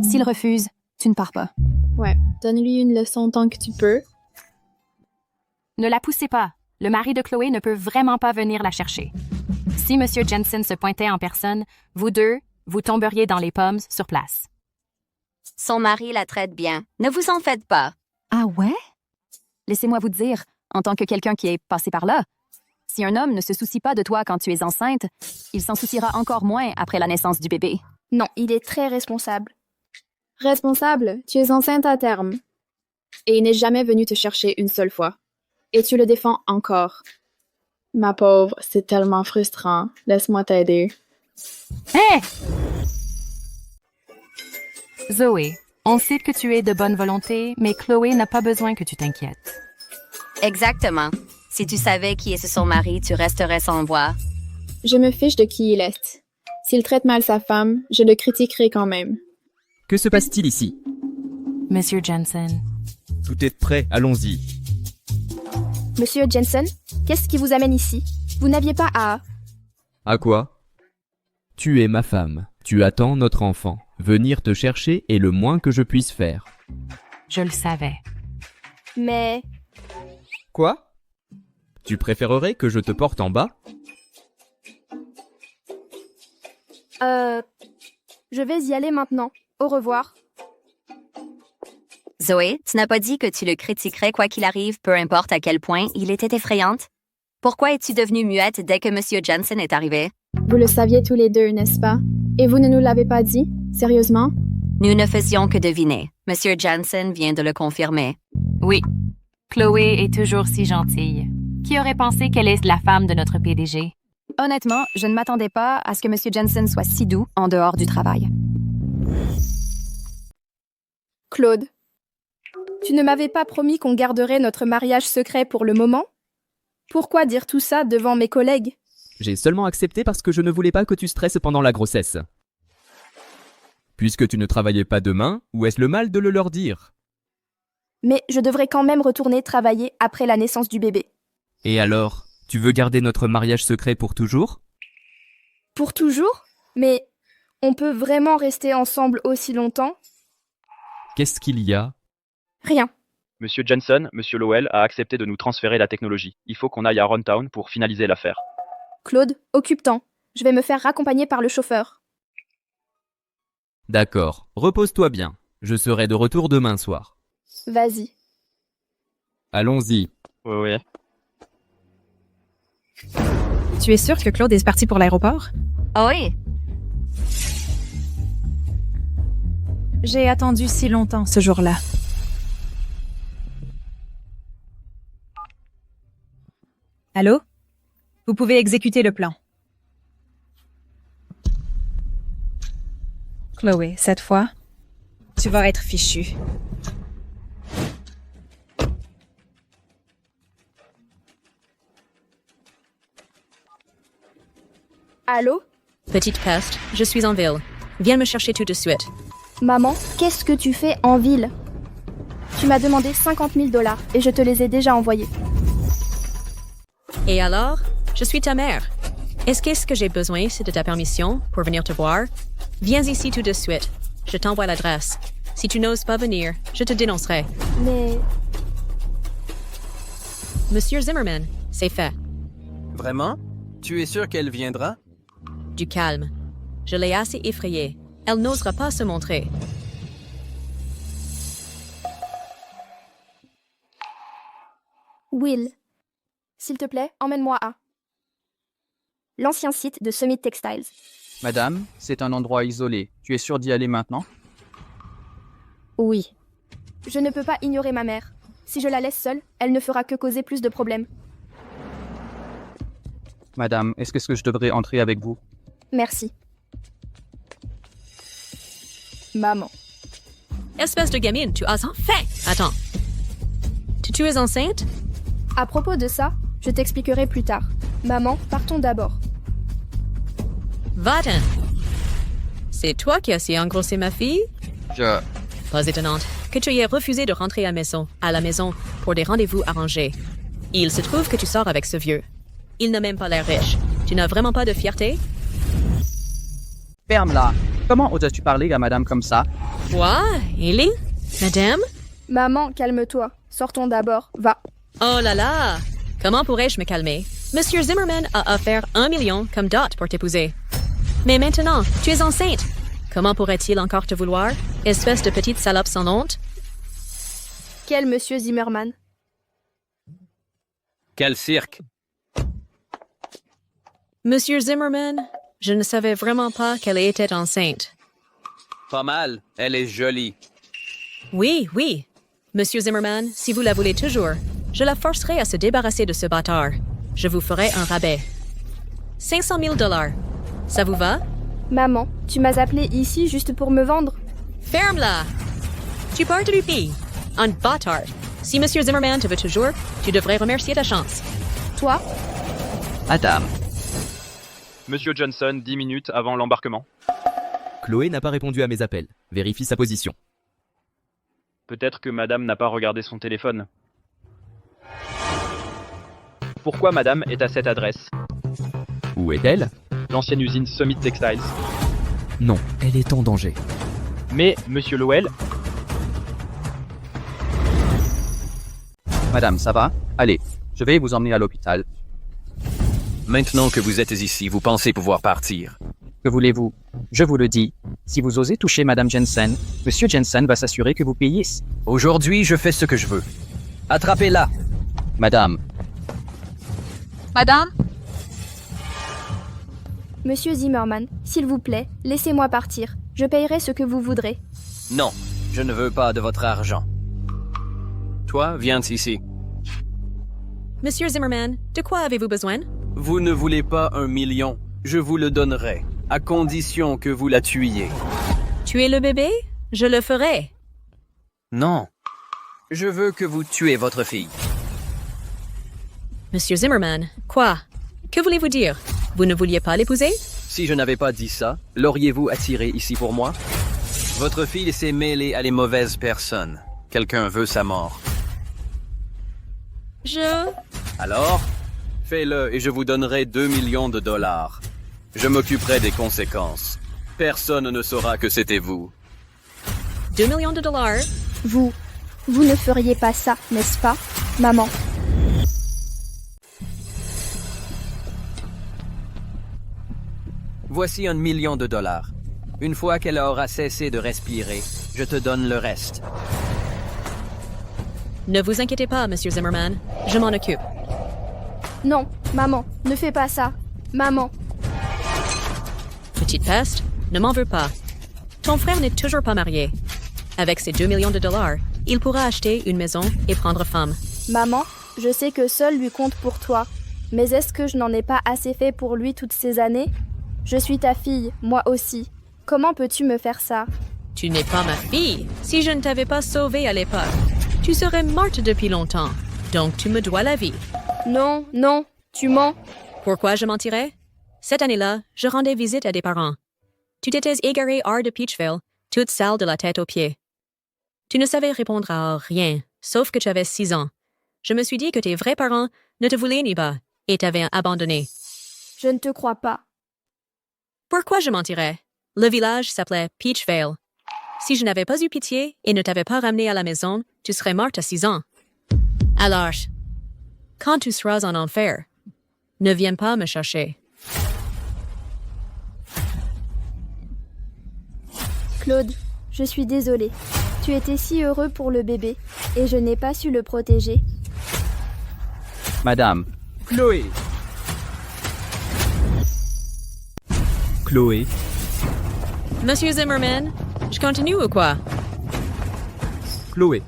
S'il refuse, tu ne pars pas. Ouais, donne-lui une leçon tant que tu peux. Ne la poussez pas. Le mari de Chloé ne peut vraiment pas venir la chercher. Si M. Jensen se pointait en personne, vous deux, vous tomberiez dans les pommes sur place. Son mari la traite bien. Ne vous en faites pas. Ah ouais? Laissez-moi vous dire, en tant que quelqu'un qui est passé par là, si un homme ne se soucie pas de toi quand tu es enceinte, il s'en souciera encore moins après la naissance du bébé. Non, il est très responsable. Responsable, tu es enceinte à terme. Et il n'est jamais venu te chercher une seule fois. Et tu le défends encore. Ma pauvre, c'est tellement frustrant. Laisse-moi t'aider. Hé! Zoé, on sait que tu es de bonne volonté, mais Chloé n'a pas besoin que tu t'inquiètes. Exactement. Si tu savais qui est son mari, tu resterais sans voix. Je me fiche de qui il est. S'il traite mal sa femme, je le critiquerai quand même. Que se passe-t-il ici? Monsieur Jensen. Tout est prêt, allons-y. Monsieur Jensen, qu'est-ce qui vous amène ici? Vous n'aviez pas à... À quoi? Tu es ma femme. Tu attends notre enfant. Venir te chercher est le moins que je puisse faire. Je le savais. Mais... Quoi? Tu préférerais que je te porte en bas? Je vais y aller maintenant. Au revoir. Zoé, tu n'as pas dit que tu le critiquerais quoi qu'il arrive, peu importe à quel point il était effrayante? Pourquoi es-tu devenue muette dès que M. Jensen est arrivé? Vous le saviez tous les deux, n'est-ce pas? Et vous ne nous l'avez pas dit? Sérieusement? Nous ne faisions que deviner. M. Jensen vient de le confirmer. Oui. Chloé est toujours si gentille. Qui aurait pensé qu'elle est la femme de notre PDG? Honnêtement, je ne m'attendais pas à ce que M. Jensen soit si doux en dehors du travail. Claude, tu ne m'avais pas promis qu'on garderait notre mariage secret pour le moment? Pourquoi dire tout ça devant mes collègues? J'ai seulement accepté parce que je ne voulais pas que tu stresses pendant la grossesse. Puisque tu ne travaillais pas demain, où est-ce le mal de le leur dire? Mais je devrais quand même retourner travailler après la naissance du bébé. Et alors, tu veux garder notre mariage secret pour toujours? Pour toujours? Mais on peut vraiment rester ensemble aussi longtemps? Qu'est-ce qu'il y a? Rien. Monsieur Jensen, Monsieur Lowell a accepté de nous transférer la technologie. Il faut qu'on aille à Runtown pour finaliser l'affaire. Claude, occupe-t'en. Je vais me faire raccompagner par le chauffeur. D'accord, repose-toi bien. Je serai de retour demain soir. Vas-y. Allons-y. Oui. Tu es sûr que Claude est parti pour l'aéroport? Ah oui. J'ai attendu si longtemps ce jour-là. Allô? Vous pouvez exécuter le plan. Chloé, cette fois, tu vas être fichue. Allô? Petite peste, je suis en ville. Viens me chercher tout de suite. Maman, qu'est-ce que tu fais en ville? Tu m'as demandé 50 000 $ et je te les ai déjà envoyés. Et alors? Je suis ta mère. Est-ce que j'ai besoin de ta permission pour venir te voir? Viens ici tout de suite. Je t'envoie l'adresse. Si tu n'oses pas venir, je te dénoncerai. Mais... Monsieur Zimmerman, c'est fait. Vraiment? Tu es sûr qu'elle viendra? Du calme. Je l'ai assez effrayée. Elle n'osera pas se montrer. Will, s'il te plaît, emmène-moi à l'ancien site de Summit Textiles. Madame, c'est un endroit isolé. Tu es sûre d'y aller maintenant? Oui. Je ne peux pas ignorer ma mère. Si je la laisse seule, elle ne fera que causer plus de problèmes. Madame, est-ce que je devrais entrer avec vous? Merci. Maman. Espèce de gamine, tu as enfin... Attends. Tu es enceinte? À propos de ça, je t'expliquerai plus tard. Maman, partons d'abord. Va-t'en. C'est toi qui as si engrossé ma fille? Pas étonnante que tu aies refusé de rentrer à la maison pour des rendez-vous arrangés. Il se trouve que tu sors avec ce vieux. Il n'a même pas l'air riche. Tu n'as vraiment pas de fierté? Ferme-la. Comment oses-tu parler à madame comme ça? Quoi? Ellie? Madame? Maman, calme-toi. Sortons d'abord. Va. Oh là là! Comment pourrais-je me calmer? Monsieur Zimmerman a offert 1 million comme dot pour t'épouser. Mais maintenant, tu es enceinte. Comment pourrait-il encore te vouloir? Espèce de petite salope sans honte? Quel monsieur Zimmerman? Quel cirque! Monsieur Zimmerman, je ne savais vraiment pas qu'elle était enceinte. Pas mal, elle est jolie. Oui. Monsieur Zimmerman, si vous la voulez toujours, je la forcerai à se débarrasser de ce bâtard. Je vous ferai un rabais. 500 000 $. Ça vous va? Maman, tu m'as appelé ici juste pour me vendre? Ferme-la! Tu parles de lui, un bâtard. Si Monsieur Zimmerman te veut toujours, tu devrais remercier ta chance. Toi? Madame. Monsieur Johnson, 10 minutes avant l'embarquement. Chloé n'a pas répondu à mes appels. Vérifie sa position. Peut-être que madame n'a pas regardé son téléphone. Pourquoi madame est à cette adresse? Où est-elle? L'ancienne usine Summit Textiles. Non, elle est en danger. Mais, monsieur Lowell... Madame, ça va? Allez, je vais vous emmener à l'hôpital. Maintenant que vous êtes ici, vous pensez pouvoir partir. Que voulez-vous? Je vous le dis, si vous osez toucher Madame Jensen, Monsieur Jensen va s'assurer que vous payez. Aujourd'hui, je fais ce que je veux. Attrapez-la! Madame. Madame? Monsieur Zimmerman, s'il vous plaît, laissez-moi partir. Je payerai ce que vous voudrez. Non, je ne veux pas de votre argent. Toi, viens ici. Monsieur Zimmerman, de quoi avez-vous besoin? Vous ne voulez pas 1 million. Je vous le donnerai, à condition que vous la tuiez. Tuer le bébé? Je le ferai. Non. Je veux que vous tuez votre fille. Monsieur Zimmerman, quoi? Que voulez-vous dire? Vous ne vouliez pas l'épouser? Si je n'avais pas dit ça, l'auriez-vous attiré ici pour moi? Votre fille s'est mêlée à les mauvaises personnes. Quelqu'un veut sa mort. Alors, fais-le et je vous donnerai 2 millions de dollars. Je m'occuperai des conséquences. Personne ne saura que c'était vous. 2 millions de dollars? Vous ne feriez pas ça, n'est-ce pas, maman? Voici 1 million de dollars. Une fois qu'elle aura cessé de respirer, je te donne le reste. Ne vous inquiétez pas, Monsieur Zimmerman. Je m'en occupe. Non, maman, ne fais pas ça. Maman. Petite peste, ne m'en veux pas. Ton frère n'est toujours pas marié. Avec ces 2 millions de dollars, il pourra acheter une maison et prendre femme. Maman, je sais que seul lui compte pour toi. Mais est-ce que je n'en ai pas assez fait pour lui toutes ces années? Je suis ta fille, moi aussi. Comment peux-tu me faire ça? Tu n'es pas ma fille. Si je ne t'avais pas sauvée à l'époque, tu serais morte depuis longtemps. Donc tu me dois la vie. Non, non, tu mens. Pourquoi je mentirais? Cette année-là, je rendais visite à des parents. Tu t'étais égarée hors de Peachville, toute sale de la tête aux pieds. Tu ne savais répondre à rien, sauf que tu avais 6 ans. Je me suis dit que tes vrais parents ne te voulaient ni pas et t'avaient abandonné. Je ne te crois pas. Pourquoi je mentirais? Le village s'appelait Peachville. Si je n'avais pas eu pitié et ne t'avais pas ramené à la maison, tu serais morte à 6 ans. Alors, quand tu seras en enfer, ne viens pas me chercher. Claude, je suis désolée. Tu étais si heureux pour le bébé et je n'ai pas su le protéger. Madame. Chloé. Chloé. Monsieur Zimmerman, je continue ou quoi? Chloé.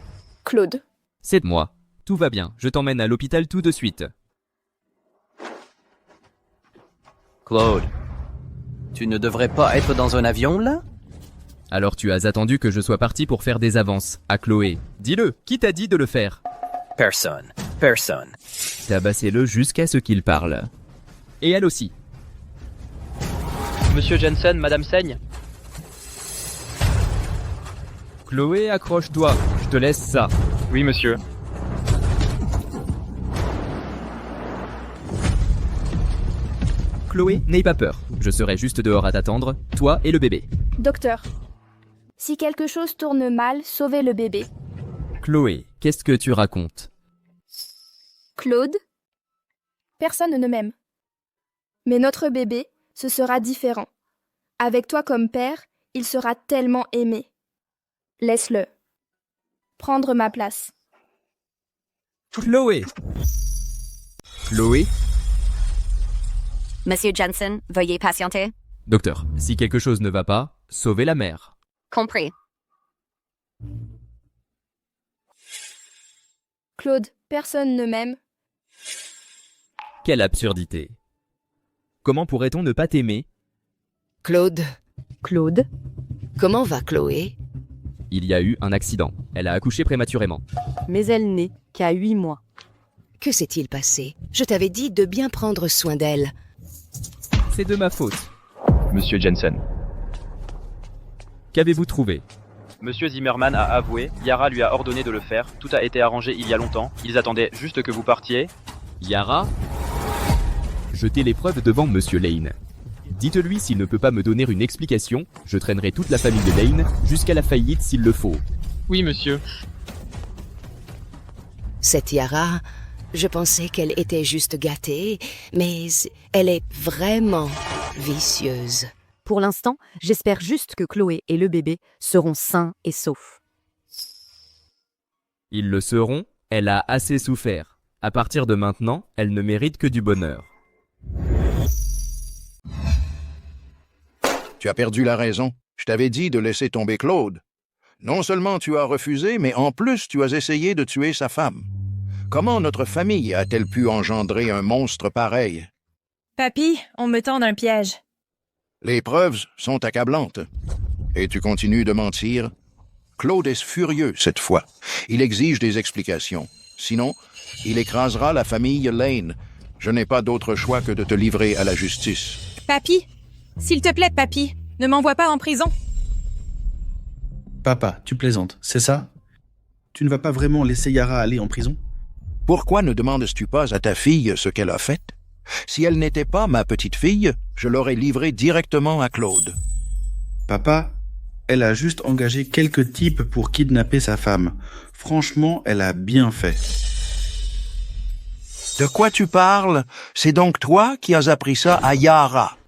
Claude. C'est moi. Tout va bien. Je t'emmène à l'hôpital tout de suite. Claude, tu ne devrais pas être dans un avion, là? Alors tu as attendu que je sois parti pour faire des avances à Chloé. Dis-le, qui t'a dit de le faire? Personne. Personne. Tabassez-le jusqu'à ce qu'il parle. Et elle aussi. Monsieur Jensen, Madame saigne. Chloé, accroche-toi. Je te laisse ça. Oui, monsieur. Chloé, n'aie pas peur. Je serai juste dehors à t'attendre, toi et le bébé. Docteur, si quelque chose tourne mal, sauvez le bébé. Chloé, qu'est-ce que tu racontes? Claude? Personne ne m'aime. Mais notre bébé, ce sera différent. Avec toi comme père, il sera tellement aimé. Laisse-le. Prendre ma place. Chloé! Chloé? Monsieur Jensen, veuillez patienter. Docteur, si quelque chose ne va pas, sauvez la mère. Compris. Claude, personne ne m'aime. Quelle absurdité. Comment pourrait-on ne pas t'aimer? Claude. Claude. Comment va Chloé? Il y a eu un accident. Elle a accouché prématurément. Mais elle n'est qu'à 8 mois. Que s'est-il passé? Je t'avais dit de bien prendre soin d'elle. C'est de ma faute. Monsieur Jensen. Qu'avez-vous trouvé? Monsieur Zimmerman a avoué, Yara lui a ordonné de le faire, tout a été arrangé il y a longtemps, ils attendaient juste que vous partiez. Yara? Jetez les preuves devant Monsieur Lane. Dites-lui s'il ne peut pas me donner une explication, je traînerai toute la famille de Lane jusqu'à la faillite s'il le faut. Oui, monsieur. Cette Yara, je pensais qu'elle était juste gâtée, mais elle est vraiment vicieuse. Pour l'instant, j'espère juste que Chloé et le bébé seront sains et saufs. Ils le seront, elle a assez souffert. À partir de maintenant, elle ne mérite que du bonheur. Tu as perdu la raison. Je t'avais dit de laisser tomber Claude. Non seulement tu as refusé, mais en plus tu as essayé de tuer sa femme. Comment notre famille a-t-elle pu engendrer un monstre pareil? Papy, on me tend un piège. Les preuves sont accablantes. Et tu continues de mentir? Claude est furieux cette fois. Il exige des explications. Sinon, il écrasera la famille Lane. Je n'ai pas d'autre choix que de te livrer à la justice. Papy, s'il te plaît, papy, ne m'envoie pas en prison. Papa, tu plaisantes, c'est ça? Tu ne vas pas vraiment laisser Yara aller en prison? Pourquoi ne demandes-tu pas à ta fille ce qu'elle a fait? Si elle n'était pas ma petite fille, je l'aurais livrée directement à Claude. Papa, elle a juste engagé quelques types pour kidnapper sa femme. Franchement, elle a bien fait. De quoi tu parles? C'est donc toi qui as appris ça à Yara.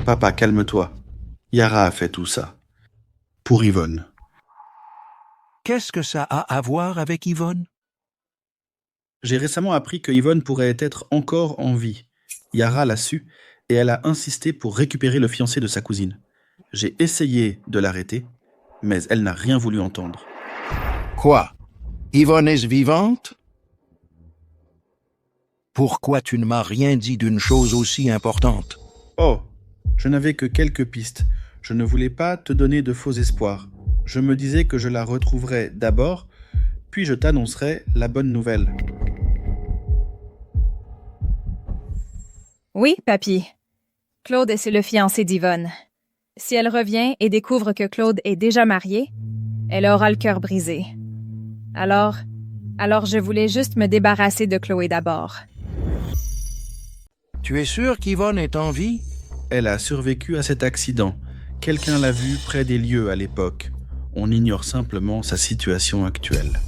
Papa, calme-toi. Yara a fait tout ça. Pour Yvonne. Qu'est-ce que ça a à voir avec Yvonne? J'ai récemment appris que Yvonne pourrait être encore en vie. Yara l'a su et elle a insisté pour récupérer le fiancé de sa cousine. J'ai essayé de l'arrêter, mais elle n'a rien voulu entendre. Quoi? Yvonne est vivante? Pourquoi tu ne m'as rien dit d'une chose aussi importante? Oh, je n'avais que quelques pistes. Je ne voulais pas te donner de faux espoirs. Je me disais que je la retrouverais d'abord, puis je t'annoncerai la bonne nouvelle. Oui, papy. Claude est le fiancé d'Yvonne. Si elle revient et découvre que Claude est déjà marié, elle aura le cœur brisé. Alors je voulais juste me débarrasser de Chloé d'abord. Tu es sûr qu'Yvonne est en vie? Elle a survécu à cet accident. Quelqu'un l'a vue près des lieux à l'époque. On ignore simplement sa situation actuelle.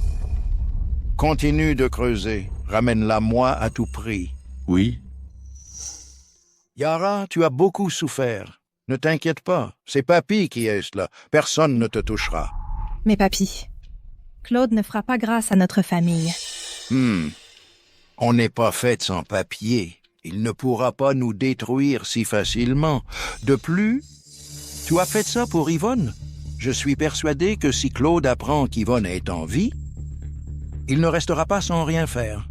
Continue de creuser. Ramène-la moi à tout prix. Oui. Yara, tu as beaucoup souffert. Ne t'inquiète pas, c'est papy qui est là. Personne ne te touchera. Mais papy, Claude ne fera pas grâce à notre famille. On n'est pas fait sans papier. Il ne pourra pas nous détruire si facilement. De plus, tu as fait ça pour Yvonne. Je suis persuadé que si Claude apprend qu'Yvonne est en vie, il ne restera pas sans rien faire.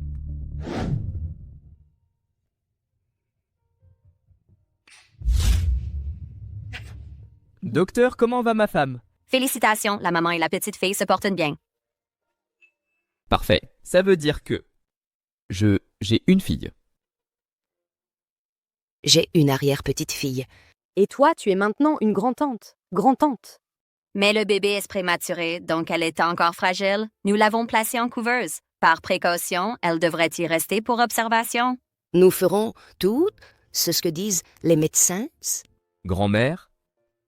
Docteur, comment va ma femme? Félicitations, la maman et la petite fille se portent bien. Parfait. Ça veut dire que... j'ai une fille. J'ai une arrière-petite-fille. Et toi, tu es maintenant une grand-tante. Grand-tante. Mais le bébé est prématuré, donc elle est encore fragile. Nous l'avons placée en couveuse. Par précaution, elle devrait y rester pour observation. Nous ferons tout, c'est ce que disent les médecins. Grand-mère,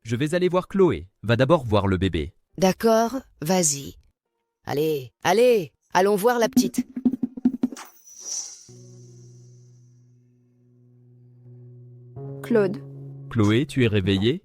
je vais aller voir Chloé. Va d'abord voir le bébé. D'accord, vas-y. Allez, allons voir la petite. Claude. Chloé, tu es réveillée?